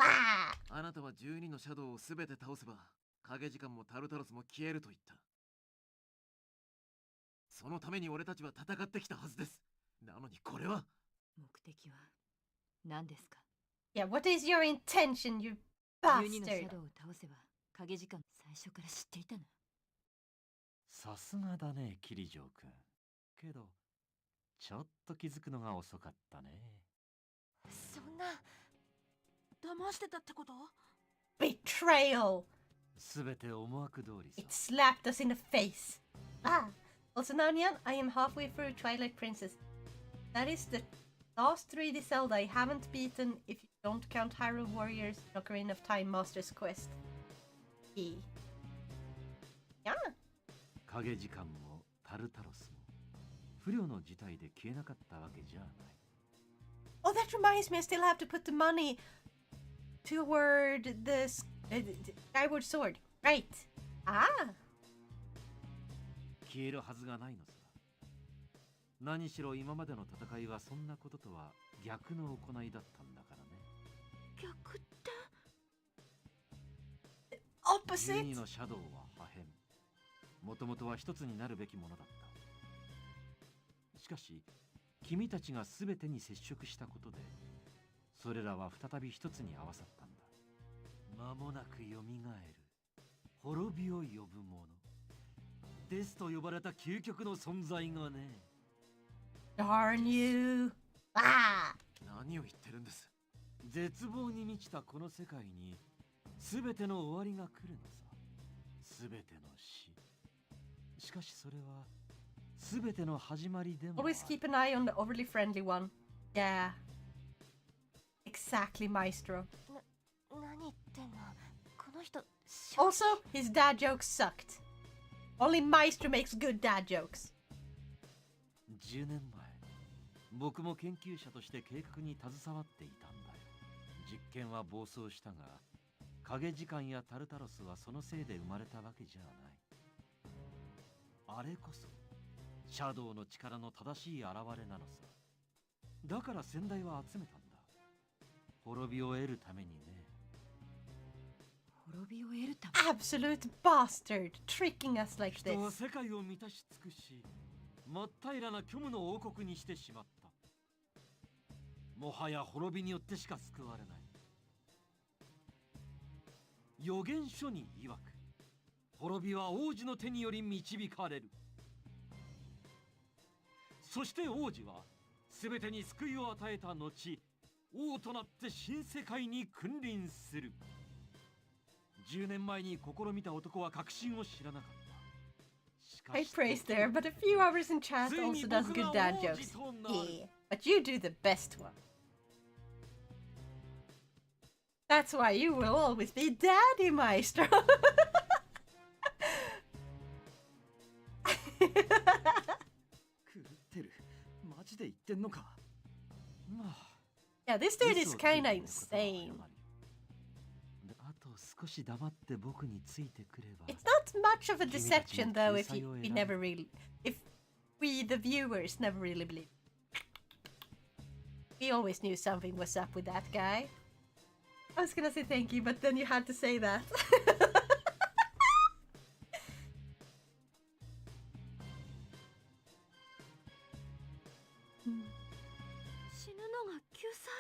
Ah! あなたは12のシャドウをすべて倒せば影時間もタルタロスも消えると言った。そのために俺たちは戦ってきたはずです。なのにこれは。目的は何ですか？ Yeah, what is your intention, you 12のシャ bastard? ドウを倒せば影時間最初から知っていたの？さすがだね、キリジョー君。けど、ちょっと気づくのが遅かったね。そんな騙してたってこと？ Betrayal! すべて思惑通り It さ。 slapped us in the face. Ah! Also, Nanian, I am halfway through Twilight Princess. That is the last 3D Zelda I haven't beaten if you don't count Hyrule Warriors Ocarina of Time Master's Quest. Yeah. 影時間もタルタロスも不慮の事態で消えなかったわけじゃない。 Oh, that reminds me, I still have to put the money toward the Skyward Sword. Right. Ah. 消えるはずがないのさ。何しろ今までの戦いはそんなこととは逆の行いだったんだからね。逆って？ Opposite. 12のシャドウは破片。もともとは一つになるべきものだった。しかし、君たちが全てに接触したことで、それらは再び一つに合わさったんだ。間もなくよみがえる。滅びを呼ぶもの。デスと呼ばれた究極の存在がね。Darn you. Ah. 何を言ってるんです？絶望に満ちたこの世界に全ての終わりが来るのさ。全ての死。しかしそれは全ての始まりでもある。 Always keep an eye on the overly friendly one. Yeah. Exactly, Maestro. 何言ってんの？この人。 Also, his dad jokes sucked. Only Maestro makes good dad jokes. 10年前、僕も研究者として計画に携わっていたんだよ。実験は暴走したが、影時間やタルタロスはそのせいで生まれたわけじゃない。あれこそシャドウの力の正しい現れなのさ。だから先代は集めたんだ。滅びを得るためにね。滅びを得るため？ Absolute bastard, tricking us like 人は this. 世界を満たし尽くし、真っ平らな虚無の王国にしてしまった。もはや滅びによってしか救われない。預言書に曰く、滅びは王子の手により導かれる。そして王子は全てに救いを与えた後、王となって新世界に君臨する。10年前に試みた男は確信を知らなかった。しか I し praise there, but a few hours in chat also does good dad jokes. Yeah, but you do the best one. That's why you will always be Daddy Maestro. 狂ってる。マジで言ってんのか。まあ。 Yeah, this dude is kinda insane. あと少し黙って僕についてくれば。 It's not much of a deception though if we never really, if we the viewers never really believe. We always knew something was up with that guy. I was gonna say thank you, but then you had to say that. 死ぬのが救済？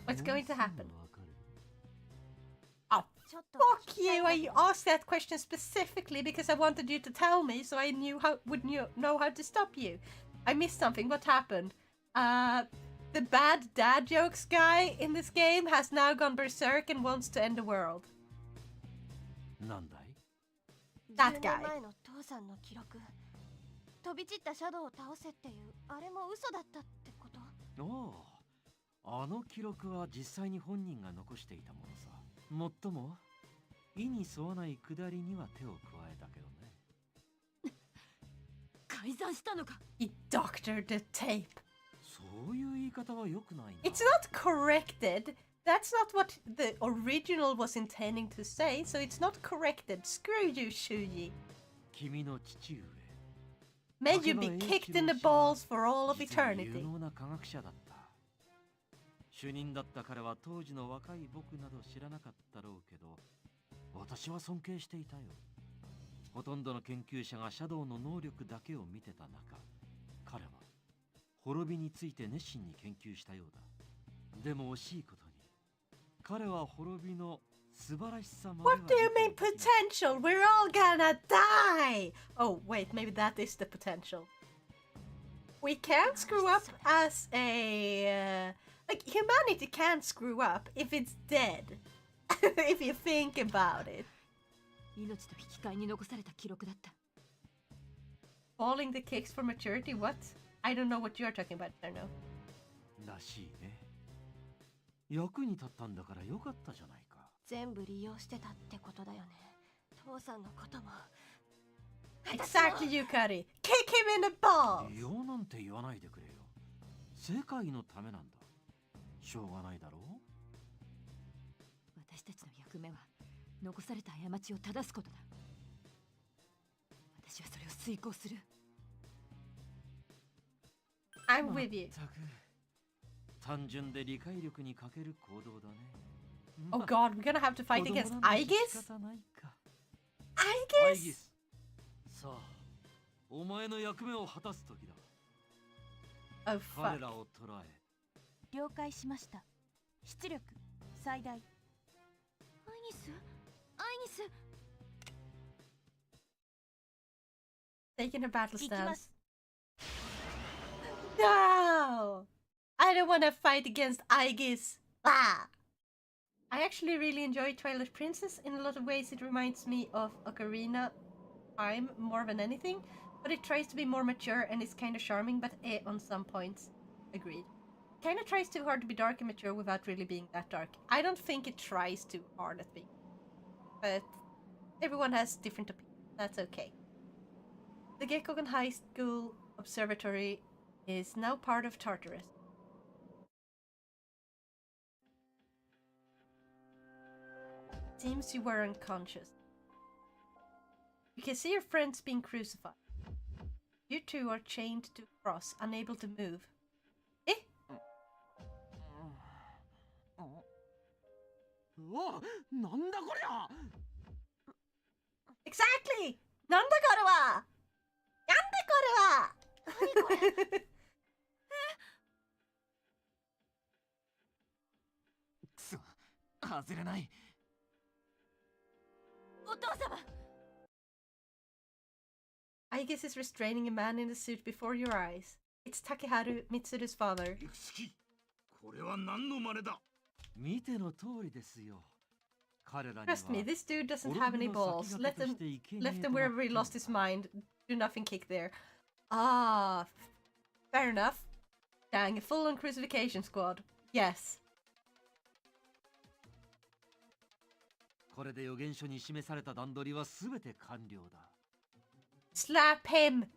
What's going to happen? わかる。 Oh, ちょっと fuck you! I asked that question specifically because I wanted you to tell me so I knew how would know how to stop you. I missed something. What happened? The bad dad jokes guy in this game has now gone berserk and wants to end the world. なんだい。 That 10 guy. 年前の父さんの記録。飛び散ったシャドウを倒せっていうあれも嘘だったってこと？おお、あの記録は実際に本人が残していたものさ。もっとも意に沿わないくだりには手を加えたけどね。改ざんしたのか。 He doctored the tape. そういう言い方は良くないな。 It's not corrected. That's not what the original was intending to say, so it's not corrected. Screw you, Shuji. 君の父上。 May you be kicked in the balls for all of 実に eternity. 有能な科学者だった。主任だった彼は当時の若い僕など知らなかったろうけど、私は尊敬していたよ。ほとんどの研究者がシャドウの能力だけを見てた中、彼は滅びについて熱心に研究したようだ。でも惜しいことに、彼は滅びの素晴らしさまでは What do you mean potential? We're all gonna die! Oh, wait, maybe that is the potential. We can't screw up as a... like, humanity can't screw up if it's dead. If you think about it. 命と引き換えに残された記録だった。 Falling the kicks for maturity? What? I don't know what you're talking about, I don't know. らしいね。役に立ったんだからよかったじゃないか。全部利用してたってことだよね。父さんのことも。 Exactly, Yukari. Kick him in the balls! 利用なんて言わないでくれよ。世界のためなんだ。しょうがないだろう。私たちの役目は残された過ちを正すことだ。私はそれを遂行する。 I'm with you. 全く単純で理解力に欠ける行動だね。 Oh god, we're gonna have to fight against Aegis? 仕方ないか。 Aegis? さあ、お前の役目を果たす時だ。 Oh 彼 fuck. らを捕らえ。了解しました。出力最大。アイギス？アイギス。 Taking a battle 行きま stance. す。 No! I don't wanna fight against Aegis. Ah! I actually really enjoy Twilight Princess. In a lot of ways, it reminds me of Ocarina Time more than anything, but it tries to be more mature and is kind of charming, but on some points. Agreed. Kind of tries too hard to be dark and mature without really being that dark. I don't think it tries too hard at being, but everyone has different opinions. That's okay. The Gekkogan High School Observatory is now part of Tartarus. Seems you were unconscious. You can see your friends being crucified. You two are chained to a cross, unable to move. Eh? うわ、なんだこりゃ。 Exactly! なんだこれは! なんだこれは! 何これ? くそ、外れない。お父様。 Aegis is restraining a man in a suit before your eyes. It's Takeharu, Mitsuru's father. 行く月、これは何の真似だ。見ての通りですよ。彼らには Trust me, this dude doesn't have any balls. Let him left him wherever he lost his mind. Do nothing kick there. Ah, fair enough. Dang, a full-on crucifixion squad. Yes. これで予言書に示された段取りは全て完了だ。 Slap him!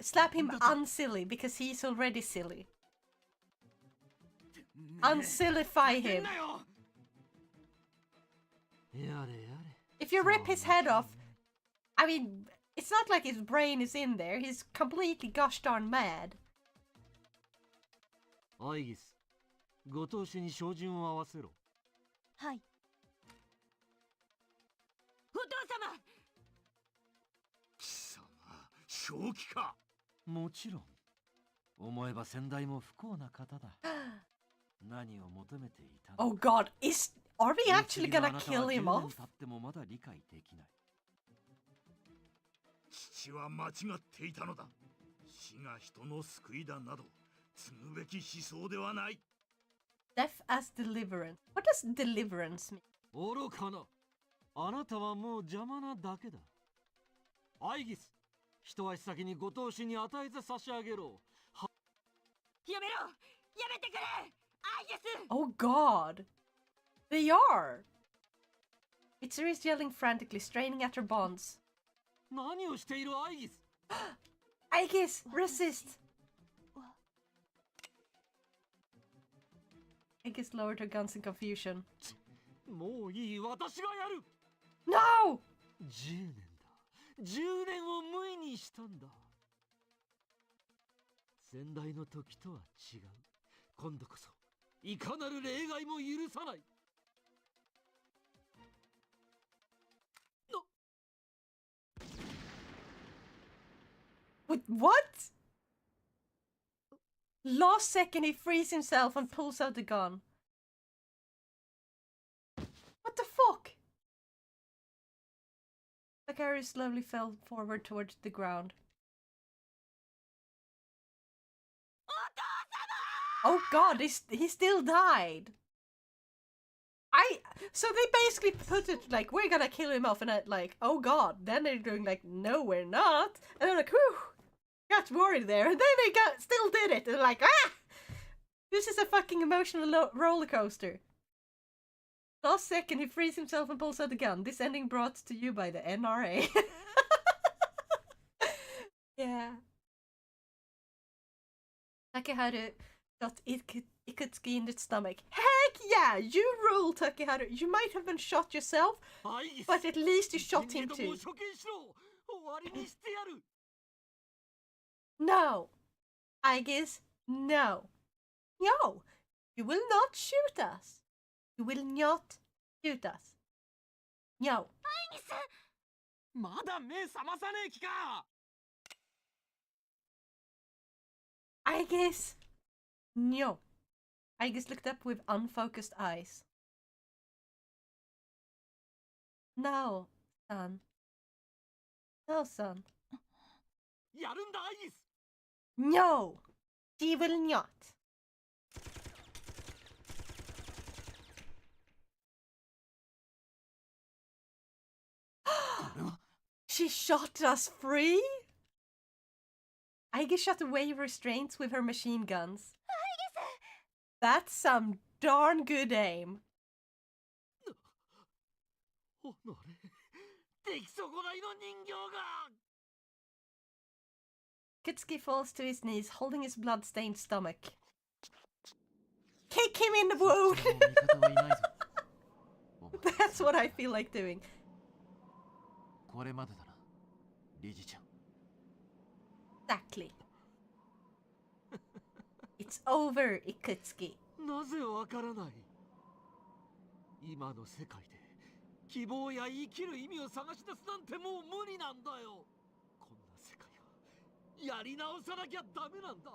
Slap him unsilly, because he's already silly. Unsilify him. やれやれ。 If you rip his head off, I mean, it's not like his brain is in there. He's completely gosh darn mad. アイギス、ご当主に照準を合わせろ。はい。お父様。貴様、正気か。もちろん。思えば先代も不幸な方だ。何を求めていたの Oh god, are we actually gonna kill him off? 経ってもまだ理解できない。父は間違っていたのだ。死が人の救いだなど、継ぐべき思想ではない。Death as deliverance. What does deliverance mean? 愚かな。あなたはもう邪魔なだけだ。アイギス、一足先にご当主に与えて差し上げろ。やめろ。やめてくれ。Oh god! They are! Mitsuru is yelling frantically, straining at her bonds. 何をしているアイギス Aegis, resist! Aegis lowered her guns in confusion. もういい、私がやる No! 10年だ。10年を無意にしたんだ。先代の時とは違う。今度こそ、いかなる例外も許さない。What? Last second he frees himself and pulls out the gun. What the fuck? Takari slowly fell forward towards the ground. Oh god, he still died. So they basically put it like, we're gonna kill him off, and like, oh god. Then they're doing like, no we're not. And they're like, whew, got worried there. And then they still did it. And they're like, ah! This is a fucking emotional roller coaster. Last second he frees himself and pulls out the gun. This ending brought to you by the NRA. Yeah. Takeharu got Ikutsuki in the stomach. Heck yeah! You rule, Takeharu. You might have been shot yourself, but at least you shot him too. No. Aegis, no. No. You will not shoot us. You will not shoot us. No. まだ目覚まさねえ気か Aegis, no. Aegis looked up with unfocused eyes. No, son. No, son. やるんだアイギス No. She will not. She shot us free? Aegis shot away restraints with her machine guns. That's some darn good aim. おのれ出来損ないの人形が Kitsuki falls to his knees, holding his blood-stained stomach. Kick him in the wound! That's what I feel like doing. これまでだな、理事長。 Exactly. It's over, Ikutsuki. なぜわからない今の世界で希望や生きる意味を探し出すなんてもう無理なんだよこんな世界はやり直さなきゃダメなんだ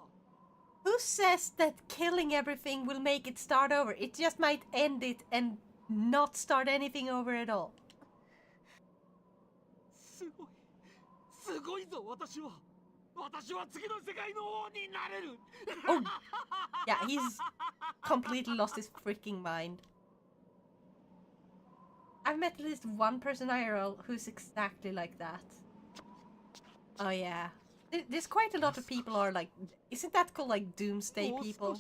Who says that killing everything will make it start over? It just might end it and not start anything over at all. すごいぞ私は私は次の世界の王になれる Oh, yeah, he's completely lost his freaking mind. I've met at least one person IRL who's exactly like that. Oh yeah. There's quite a lot of people are like, isn't that called like doomsday people?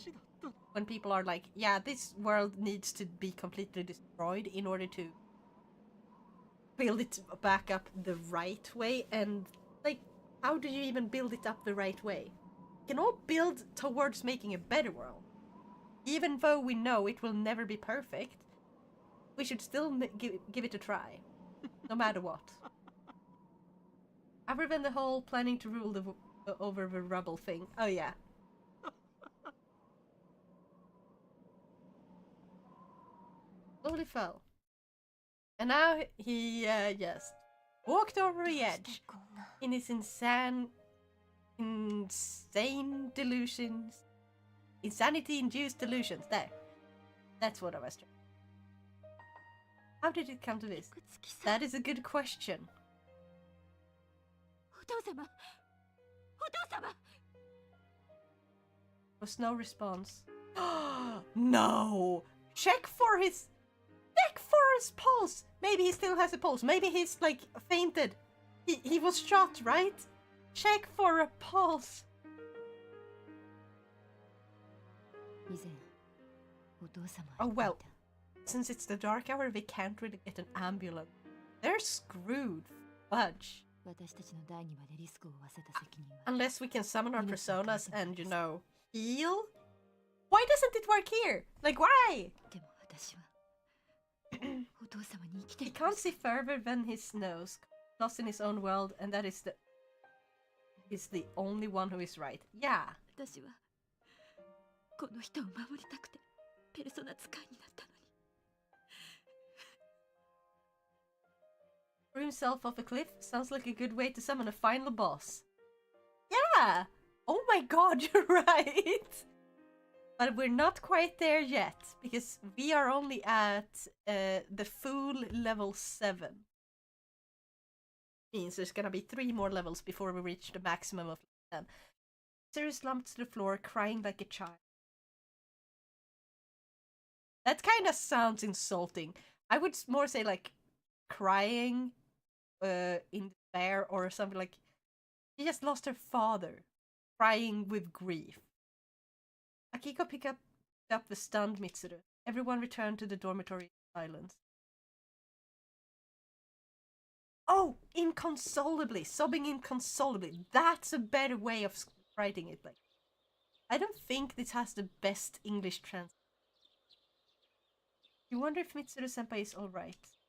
When people are like, yeah, this world needs to be completely destroyed in order to build it back up the right way. And like, how do you even build it up the right way? We can all build towards making a better world. Even though we know it will never be perfect, we should still give it a try. No matter what. Other than the whole planning to rule over the rubble thing. Oh yeah. Slowly fell. And now he just walked over the edge in his insane delusions. Insanity-induced delusions. There. That's what I was trying. How did it come to this? That is a good question. Was no response. No! Check for his pulse! Maybe he still has a pulse. Maybe he's like fainted. He was shot, right? Check for a pulse. 以前お父様 Oh は言っ well, ていた。 since it's the dark hour, we can't really get an ambulance. They're screwed. Fudge. 私たちの第二話でリスクを負わせた責任は Unless we can summon our 皆さん personas 関係 and, ない you know, heal? Why doesn't it work here? Like, why? でも私はお父様に生きて He いま can't した see further than his nose, lost in his own world, and that is the only one who is right. Yeah. 私はこの人を守りたくてペルソナ使いになったのに Threw himself off a cliff sounds like a good way to summon a final boss. Yeah! Oh my god, you're right! But we're not quite there yet, because we are only at the full level 7. Means there's gonna be 3 more levels before we reach the maximum of 10. Siri slumped to the floor, crying like a child. That kind of sounds insulting. I would more say like crying in despair or something like she just lost her father, crying with grief. Akiko picked up the stunned Mitsuru. Everyone returned to the dormitory in silence. Oh, inconsolably, sobbing inconsolably. That's a better way of writing it. Like, I don't think this has the best English translation. You wonder if Mitsuru senpai is alright.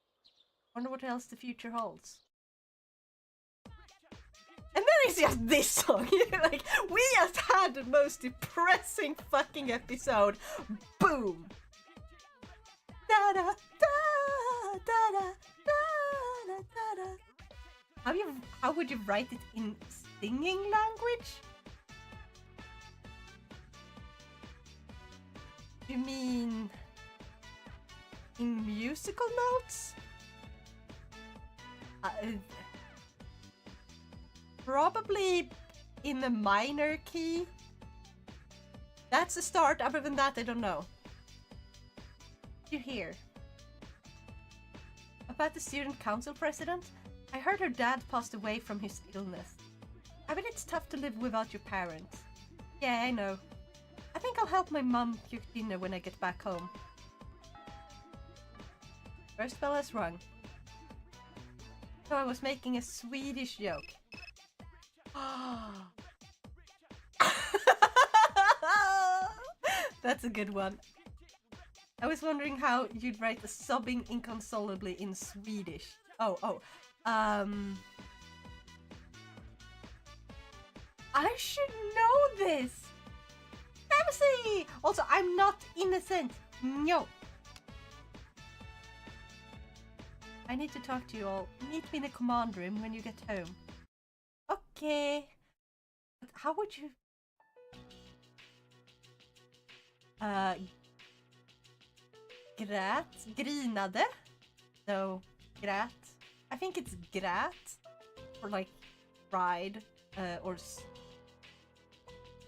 Wonder what else the future holds. And then it's just this song. Like, we just had the most depressing fucking episode. Boom! Da da da da da da da da. How would you write it in singing language? You mean in musical notes? Probably in the minor key. That's the start. Other than that, I don't know. You hear? About the student council president? I heard her dad passed away from his illness. I bet it's tough to live without your parents. Yeah, I know. I think I'll help my mum cook dinner when I get back home. First bell has rung. So I was making a Swedish joke. That's a good one. I was wondering how you'd write the sobbing inconsolably in Swedish. I should know this! Fantasy! Also, I'm not innocent. No. I need to talk to you all. Meet me in the command room when you get home. Okay. But how would you... Grinade? No, grät. I think it's grät. Or like, cried. Or...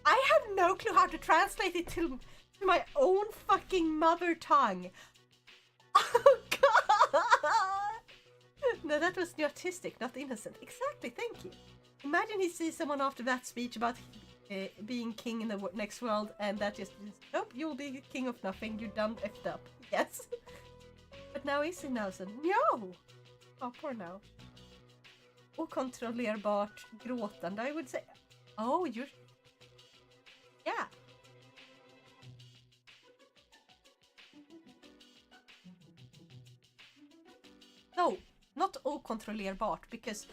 I have no clue how to translate it to my own fucking mother tongue. Oh god! No, that was autistic, not innocent. Exactly, thank you. Imagine he sees someone after that speech about being king in the next world, and that just, nope, you'll be king of nothing, you done effed up. Yes. But now is he Nelson? No! Oh, poor now. Okontrollerbart gråtande, I would say. Oh, you're... Yeah. No, not okontrollerbart, because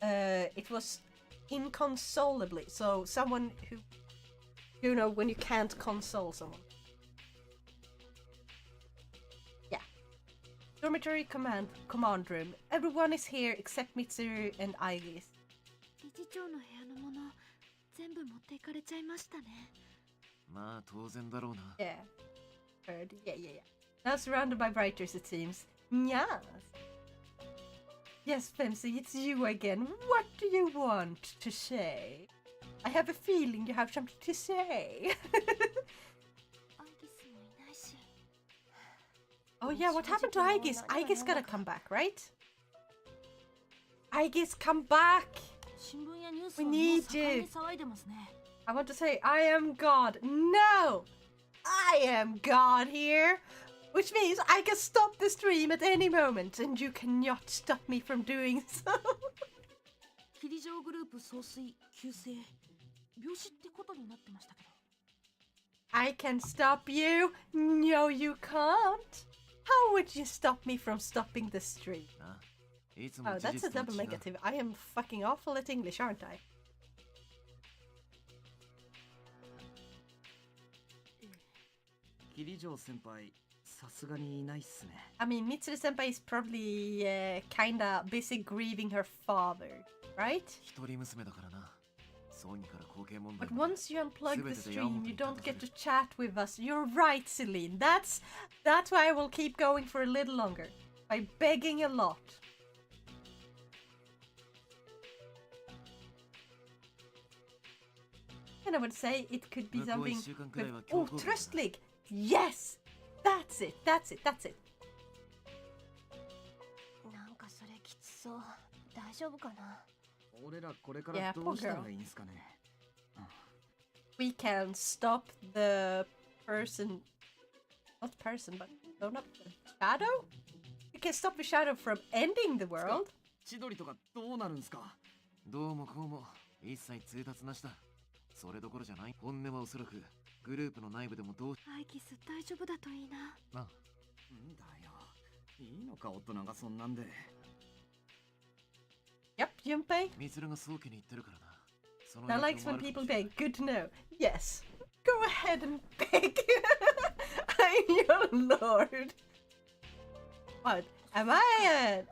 it was inconsolably. So someone who, you know, when you can't console someone. Yeah. Dormitory command room. Everyone is here except Mitsuru and Aigis. 理事長の部屋のもの全部持っていかれちゃいましたね。まあ当然だろうな。Yeah. Heard. Yeah. Now surrounded by writers, it seems. Yes. Yes, Femsi, it's you again. What do you want to say? I have a feeling you have something to say. Oh yeah, what happened to Aigis? Aigis gotta come back, right? Aigis, come back! We need you! I want to say, I am God. No! I am God here, which means I can stop the stream at any moment, and you cannot stop me from doing so. 霧状グループ総帥急性病死ってことになってましたけど。 I can stop you? No, you can't. How would you stop me from stopping the stream? いつも Oh, 事 that's a 実と double 違う negative. I am fucking awful at English, aren't I? 桐城先輩さすがにいないっすね。 I mean, Mitsuru senpai is probably kinda busy grieving her father, right? 一人娘だからな。葬儀から後継問題 But まで once you unplug the 全てで山 stream, 本 you に don't 立 get た to せる chat with us. You're right, Celine. That's why I will keep going for a little longer. By begging a lot. And I would say it could be 向こう something 一週間くらい with... は Oh, 強行軍だ Trustlig! Yes! That's it, that's it, that's it. なんかそれきつそう。大丈夫かな。俺らこれか Yeah, らど poor うしたら girl. いいんすかね。 We can stop the person... Not person, but... No, not the shadow? We can stop the shadow from ending the world. 千鳥とかどうなるんすか。どうもこうも一切通達なしだ。それどころじゃない。本音はおそらくグループの内部でもどうアイキス大丈夫だといいな。な。んだよ。いいのか大人がそんなんで。 Yep, Junpei. ミツルが早期に言ってるからな。その Now 影 likes 響も when あるか people もしれない beg. Good to know. Yes. Go ahead and beg. I'm your lord. What? Am I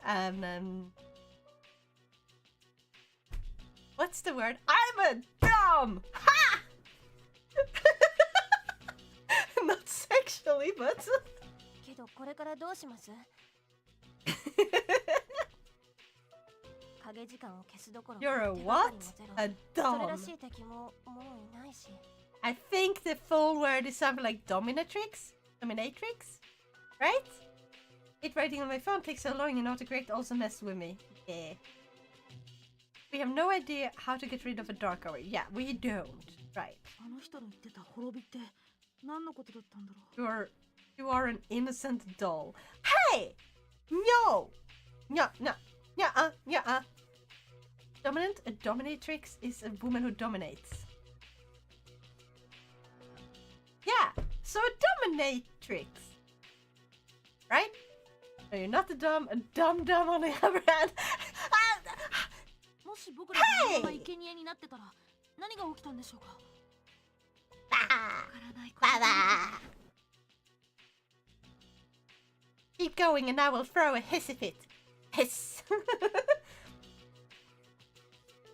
what's the word? I'm a dumb! Ha! Not sexually, but... けどこれからどうします？影時間を消すどころか You're a 手がか what? りもゼロ。 A それ dom. らしい敵ももういないし。 I think the full word is something like dominatrix? Dominatrix? Right? It writing on my phone takes so long, and autocorrect also mess with me. Yeah. We have no idea how to get rid of a dark hour. Yeah, we don't. Right. あの人の言ってた滅びって何のことだったんだろう。You are an innocent doll. Hey! No! Yeah. Dominant? A dominatrix is a woman who dominates. Yeah, so a dominatrix. Right? No, you're not a dumb on the other hand. もし僕らがこのまま生贄になってたら何が起きたんでしょうか。わからないことだらけ。 Keep going and I will throw a hissy fit. Hiss.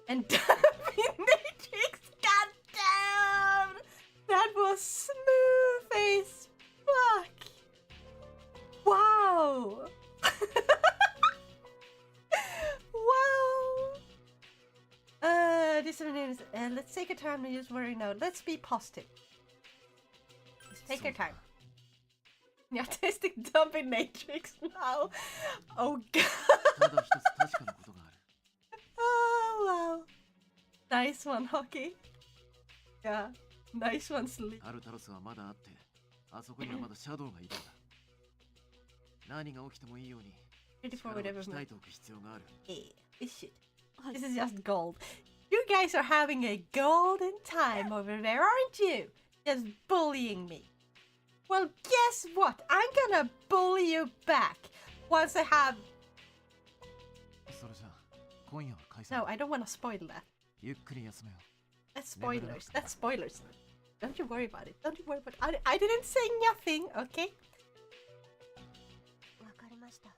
And dominatrix, goddamn! That was smooth as fuck. Wow. Wow. This one is. Let's take our time and use worry now. Let's be positive. Let's take our time. You're testing dominatrix now. Oh god. ただ一つ確かなことがある。 Oh wow. Nice one, Hockey. Yeah. Nice one, Sleep. タルタロスはまだあって、あそこにはまだシャドウがいるんだ。何が起きてもいいように Ready 力 for を whatever. 鍛えておく必要がある。 Yeah, this shit. This is just gold. You guys are having a golden time over there, aren't you? Just bullying me. Well, guess what? I'm gonna bully you back once I have. それじゃあ今夜は解散。 No, I don't want to spoil that. ゆっくり休めよ That's spoilers. That's spoilers. Don't you worry about it. Don't you worry about it. I didn't say nothing, okay? わかりました。う。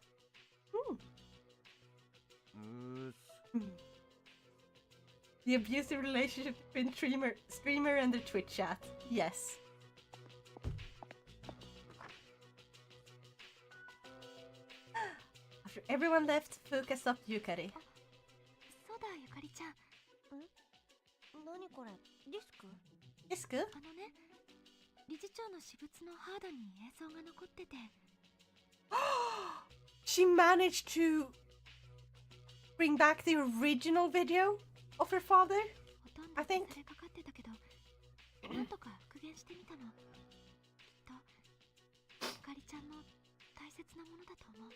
The abusive relationship between streamer and the Twitch chat. Yes. After everyone left, Fuka stopped Yukari. そうだゆかりちゃん。何これディスク？ Isku? あのね、理事長の私物のハードに映像が残ってて。She managed to bring back the original video of her father? ほとんど I think- 忘れかかってたけど、なんとか復元してみたの。ちゃんの大切なものだと思う。あ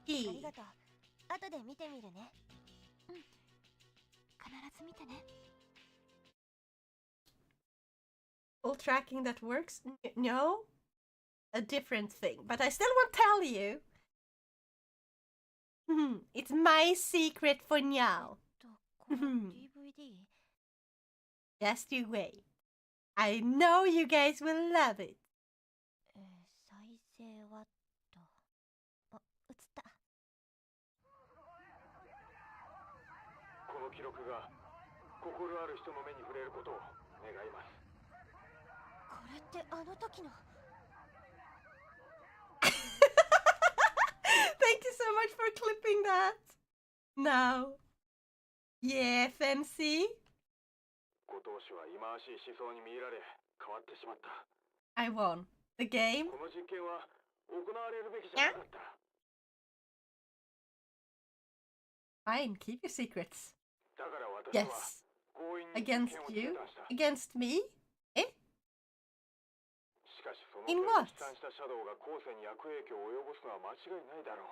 りがとう。後で見てみるね。うん。必ず見てね。Full tracking that works? No? A different thing. But I still won't tell you. It's my secret for now. この DVD。Just you wait. I know you guys will love it. 再生はと。あ、映った。この記録が心ある人の目に触れることを願います。これってあの時の。Thank you so much for clipping that. Now. Yeah, FMC. 後藤氏は忌まわしい思想に見入られ変わってしまった。I won. The game. この実験は行われるべきじゃなかった。Fine, keep your secrets. だから私は Yes. 強引に Against 実験を you? 中断した。 Against me? Eh? しかしその In 件 what? で飛散したシャドウが後世に悪影響を及ぼすのは間違いないだろう。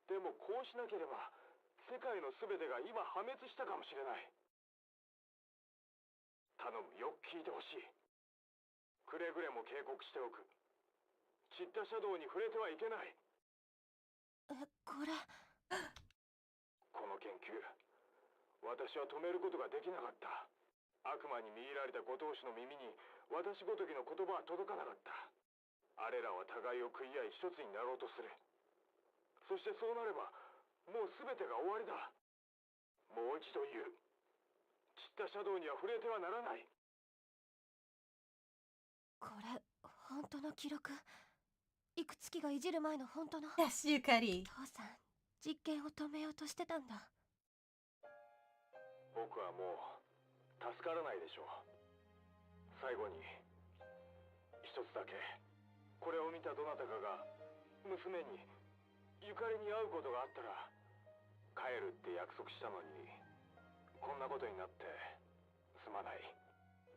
でもこうしなければ世界の全てが今破滅したかもしれない。頼む、よく聞いてほしい。くれぐれも警告しておく。散ったシャドウに触れてはいけない。これ。この研究、私は止めることができなかった。悪魔に見入られた後藤氏の耳に私ごときの言葉は届かなかった。あれらは互いを食い合い一つになろうとする。そしてそうなればもう全てが終わりだ。もう一度言う。散ったシャドウには触れてはならない。これ本当の記録。いくつきがいじる前の本当の。 Yes, Yukari. 父さん、実験を止めようとしてたんだ。僕はもう助からないでしょう。最後に一つだけ、これを見たどなたかが娘にゆかりに会うことがあったら帰るって約束したのに、こんなことになってすまない。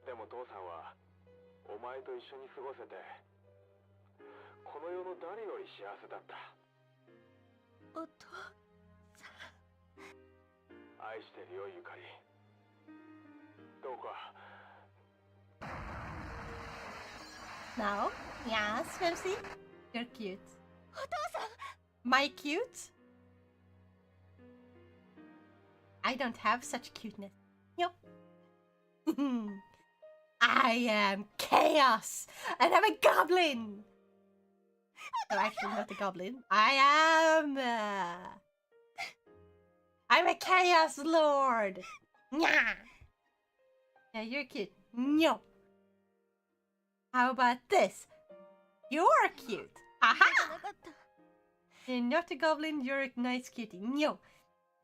でも父さんはお前と一緒に過ごせてこの世の誰より幸せだった。お父さん、愛してるよゆかり。どうか。 Now? Yes, FMC? You're cute. お父さん。 My cute? I don't have such cuteness. Nope. I am chaos and I'm a goblin. No, actually not a goblin. I'm a chaos lord. Yeah. Yeah, you're cute. No. How about this? You're cute. Aha! You're not a goblin, you're a nice cutie. No.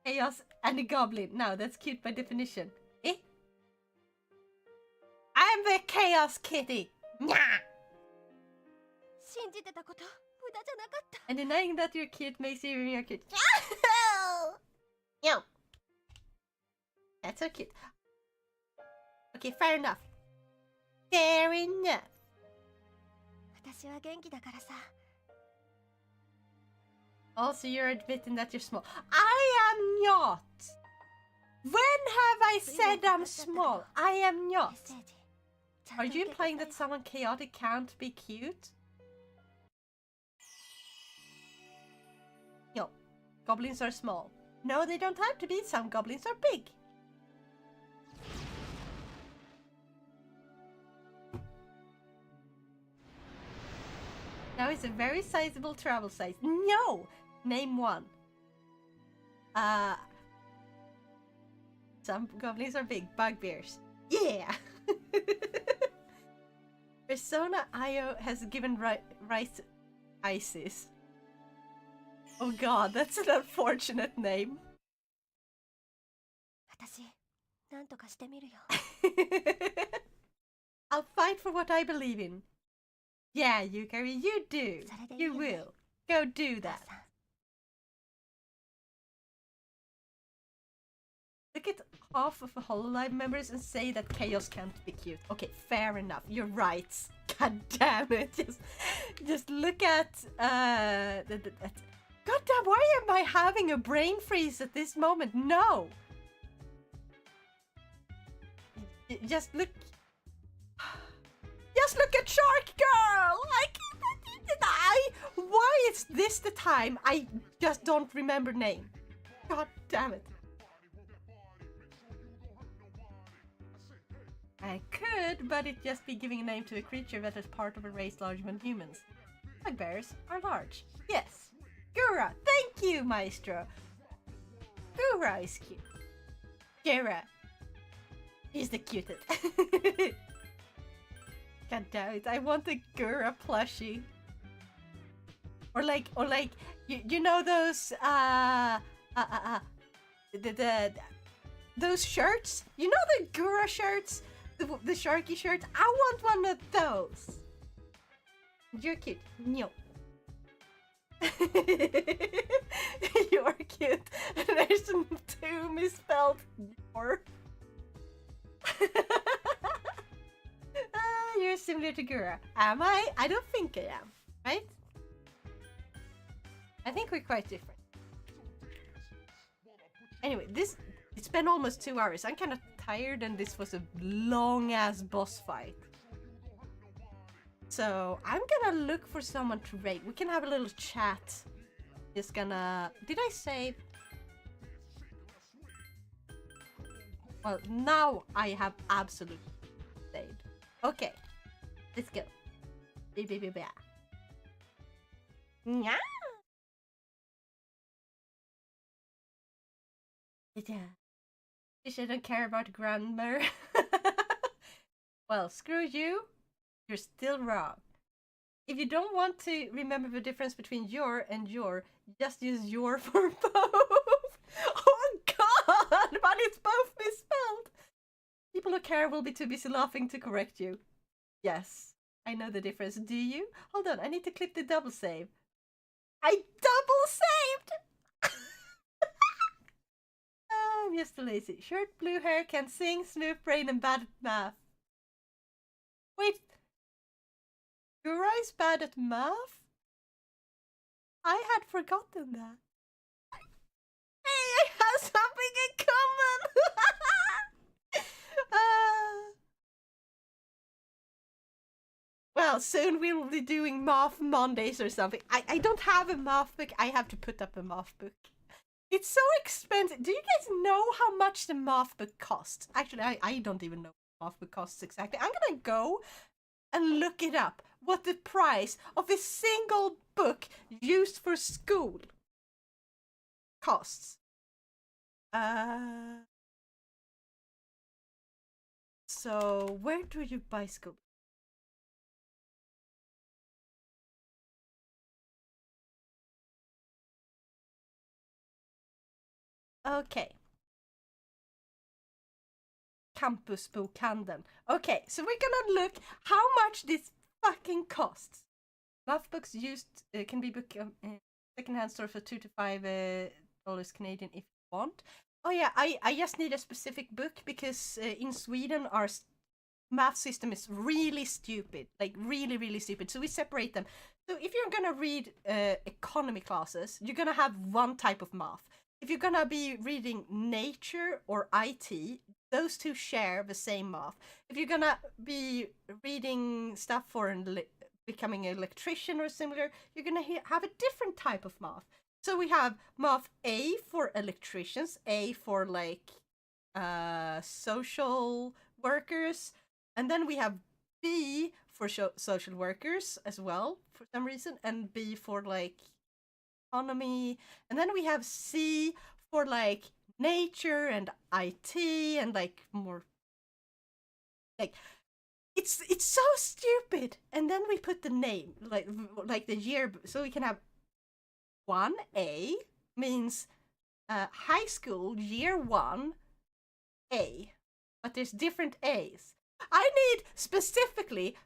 Chaos and a goblin. Now that's cute by definition. Eh? I'm the chaos kitty. Nya! 信じてたこと無駄じゃなかった。 And denying that you're cute makes you even more cute. No. That's so cute. Okay, fair enough. Fair enough. 私は元気だからさ。 Also, you're admitting that you're small. I am not. When have I said I'm small? I am メ not. ッセージ。 Are you implying that someone chaotic can't be cute? No. Goblins are small. No, they don't have to be. Some goblins are big. Now it's a very sizable travel size. No! Name one. Some goblins are big. Bugbears. Yeah! Persona IO has given rise to Isis. Oh god, that's an unfortunate name. 私、なんとかしてみるよ。 I'll fight for what I believe in. Yeah, Yukari, you do. You will. Go do that. look at half of the Hololive members and say that Chaos can't be cute. Okay, fair enough. You're right. God damn it. Just look at God damn, why am I having a brain freeze at this moment? No. Just look at Shark Girl. Why is this the time I just don't remember name? God damn it. I could, but it'd just be giving a name to a creature that is part of a race larger than humans. Bugbears are large. Yes. Gura, thank you, Maestro. Gura is cute. Gura. He's the cutest. God damn it, I want a Gura plushie. Or like, you know those, those shirts? You know the Gura shirts? The Sharky shirt? I want one of those. You're cute. No. You're cute. There's two misspelled your. You're similar to Gura. Am I? I don't think I am. Right? I think we're quite different. Anyway, it's been almost 2 hours. I'm kind of tired and this was a long-ass boss fight. So, I'm gonna look for someone to raid. We can have a little chat. Just gonna... Did I save? Well, now I have absolutely saved. Okay. Let's go. Yeah. Yeah. I don't care about grammar. Well, screw you. You're still wrong. If you don't want to remember the difference between your and your, just use your for both. Oh god, but it's both misspelled. People who care will be too busy laughing to correct you. Yes, I know the difference. Do you? Hold on, I need to click the double save. I double saved! I'm just too lazy. Short blue hair, can sing, smooth brain, and bad at math. Wait. Gura is bad at math? I had forgotten that. Hey, I have something in common! Well, soon we will be doing math Mondays or something. I don't have a math book. I have to put up a math book. It's so expensive. Do you guys know how much the math book costs? Actually, I don't even know what math book costs exactly. I'm gonna go and look it up. What the price of a single book used for school costs. So where do you buy school? Okay. Campusbokhandeln. Okay, so we're gonna look how much this fucking costs. Math books used can be booked secondhand store for $2 to $5 Canadian if you want. Oh yeah, I just need a specific book because in Sweden our math system is really stupid, like really stupid. So we separate them. So if you're gonna read economy classes, you're gonna have one type of math. If you're gonna be reading nature or IT, those two share the same math. If you're gonna be reading stuff for becoming an electrician or similar, you're gonna have a different type of math. So we have math A for electricians, A for like social workers, and then we have B for social workers as well for some reason, and B for like economy, and then we have C for like nature and IT and like more like it's so stupid. And then we put the name like the year, so we can have 1A means high school year 1 A, but there's different A's. I need specifically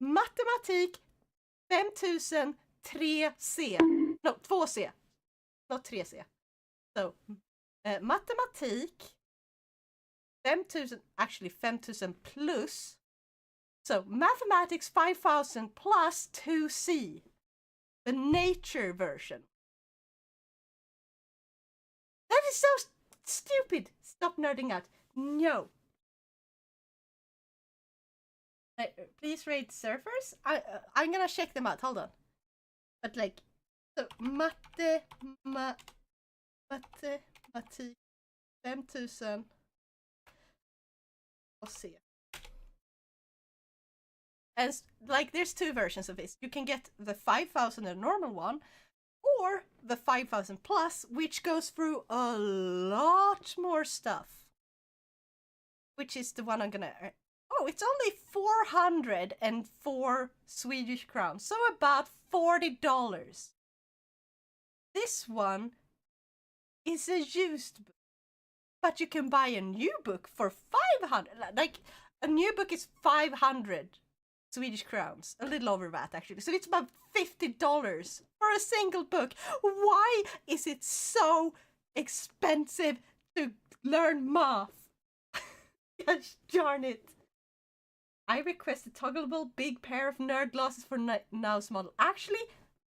matematik 5000 3C. No, 2C. Not 3C. So, matematik 5,000, actually 5,000 plus. So mathematics 5,000 plus 2C, the nature version. That is so stupid. Stop nerding out. No. Please rate surfers. I'm gonna check them out. Hold on. But like, so matematik 5,000. Let's see. And like, there's two versions of this. You can get the 5,000, the normal one, or the 5,000 plus, which goes through a lot more stuff. Which is the one I'm gonna. Oh, it's only 404 Swedish crowns, so about $40. This one is a used book, but you can buy a new book for 500. Like, a new book is 500 Swedish crowns, a little over that actually. So it's about $50 for a single book. Why is it so expensive to learn math? Gosh darn it. I request a toggleable big pair of nerd glasses for Now's model. Actually,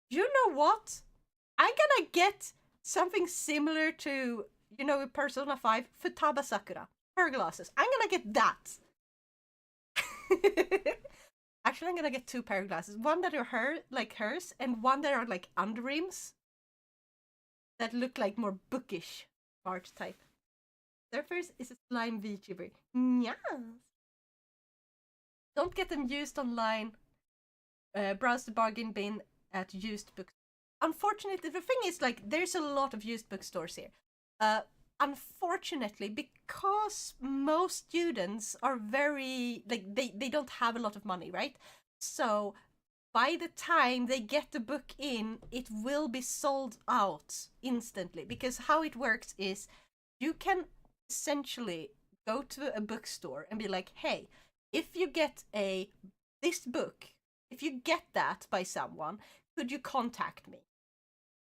you know what? I'm gonna get something similar to, you know, Persona 5 Futaba Sakura. Her glasses. I'm gonna get that. Actually, I'm gonna get two pair of glasses. One that are like hers, and one that are like underrims. That look like more bookish art type. Surfers is a slime VTuber. Yes. Don't get them used online. Browse the bargain bin at used books. Unfortunately, the thing is, like, there's a lot of used bookstores here. Unfortunately, because most students are very, like, they don't have a lot of money, right? So by the time they get the book in, it will be sold out instantly. Because how it works is, you can essentially go to a bookstore and be like, hey, if you get this book, if you get that by someone, could you contact me?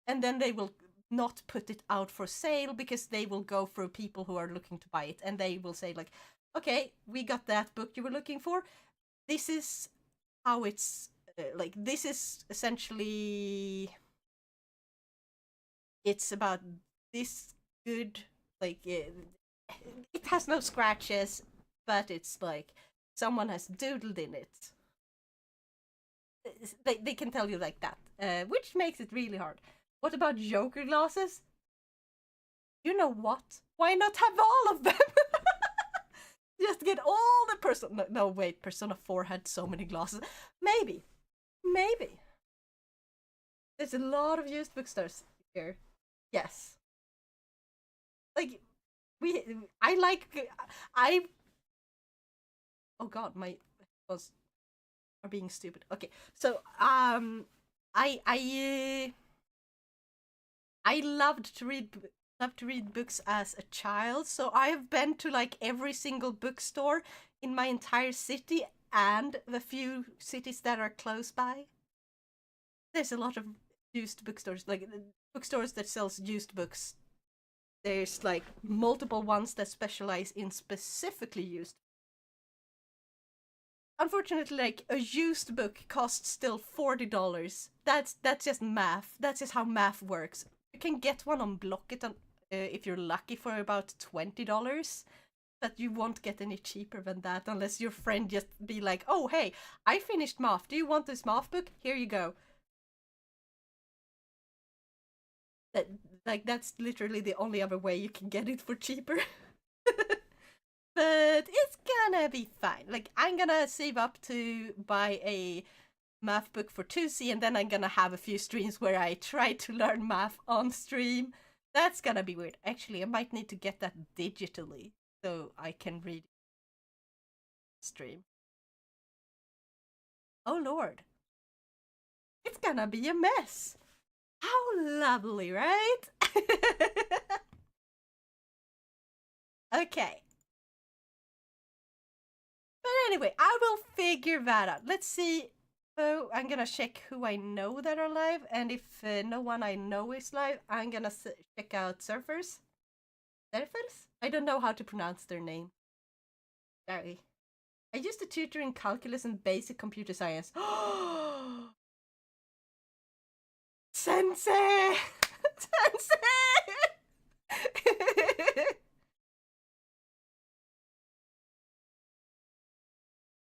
And then they will not put it out for sale, because they will go through people who are looking to buy it, and they will say like, okay, we got that book you were looking for. This is how it's like, this is essentially, it's about this good, like, it has no scratches, but it's like someone has doodled in it. They can tell you like that, which makes it really hard. What about Joker glasses? You know what? Why not have all of them? Just get all the Persona... No, wait, Persona 4 had so many glasses. Maybe. Maybe. There's a lot of used bookstores here. Yes. Like, oh god, my was are being stupid. Okay, so I loved to read books as a child, so I have been to like every single bookstore in my entire city and the few cities that are close by. There's a lot of used bookstores, like bookstores that sells used books. There's like multiple ones that specialize in specifically used. Unfortunately, like, a used book costs still $40. That's just math. That's just how math works. You can get one on Blocket if you're lucky for about $20, but you won't get any cheaper than that unless your friend just be like, oh hey, I finished math. Do you want this math book? Here you go. That's literally the only other way you can get it for cheaper. But it's gonna be fine. Like, I'm gonna save up to buy a math book for 2C, and then I'm gonna have a few streams where I try to learn math on stream. That's gonna be weird. Actually, I might need to get that digitally so I can read stream. Oh lord. It's gonna be a mess. How lovely, right? Okay. But anyway, I will figure that out. Let's see. Oh, I'm gonna check who I know that are live, and if no one I know is live, I'm gonna check out surfers. Surfers? I don't know how to pronounce their name. Sorry. I used to tutor in calculus and basic computer science. Sensei! Sensei!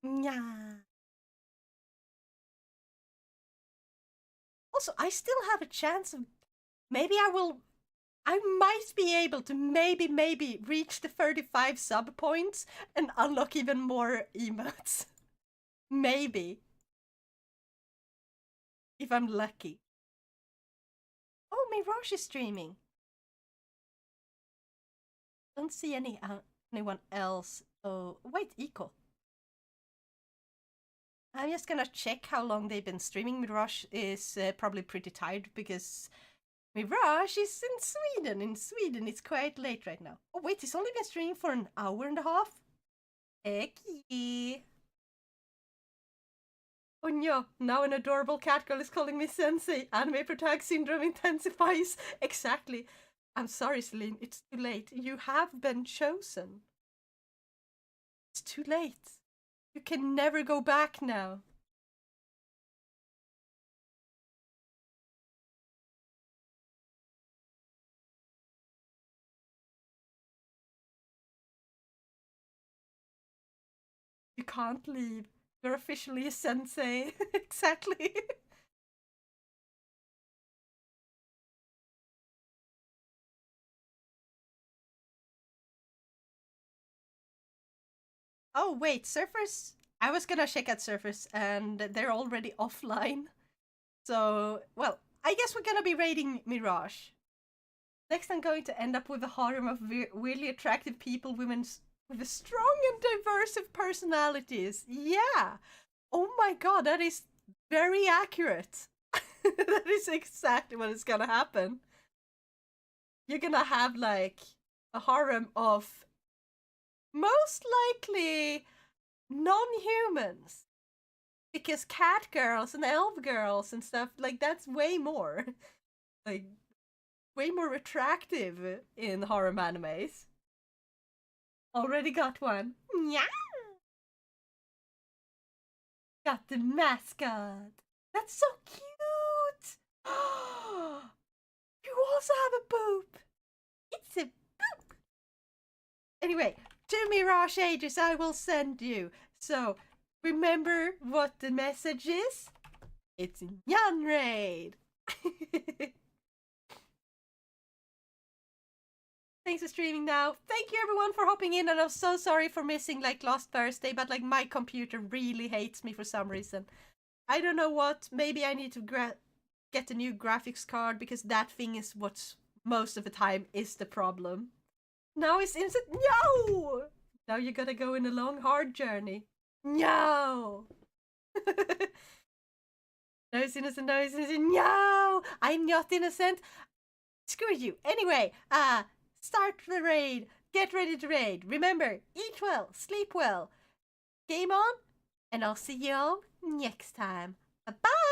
Yeah. Also, I still have a chance of maybe I might be able to maybe reach the 35 sub points and unlock even more emotes. Maybe. If I'm lucky. Oh, Mirage is streaming. Don't see anyone else. Oh, wait, Eco. I'm just gonna check how long they've been streaming. Mirage is probably pretty tired because Mirage is in Sweden. In Sweden, it's quite late right now. Oh wait, he's only been streaming for an hour and a half? Eki. Oh no, now an adorable cat girl is calling me sensei. Anime protag syndrome intensifies. Exactly. I'm sorry, Celine, it's too late. You have been chosen. It's too late. You can never go back now. You can't leave. You're officially a sensei. Exactly. Oh, wait, Surfers. I was gonna check out Surfers and they're already offline. So, well, I guess we're gonna be raiding Mirage. Next, I'm going to end up with a harem of weirdly attractive people, women with strong and diverse personalities. Yeah. Oh my god, that is very accurate. That is exactly what is gonna happen. You're gonna have like a harem of most likely non-humans. Because cat girls and elf girls and stuff, like that's way more. Like way more attractive in harem animes. Already got one. Yeah. Got the mascot. That's so cute. You also have a boop. It's a boop. Anyway, 2 Mirage Ages I will send you. So, remember what the message is? It's Nyan Raid. Thanks for streaming now. Thank you everyone for hopping in, and I'm so sorry for missing like last Thursday, but like my computer really hates me for some reason. I don't know what. Maybe I need to get a new graphics card because that thing is what's most of the time is the problem. Now it's instant. No! Now you gotta go in a long hard journey. No! No, it's innocent, no, it's innocent. No! I'm not innocent. Screw you. Anyway, start the raid. Get ready to raid. Remember, eat well, sleep well. Game on, and I'll see you all next time. Bye-bye!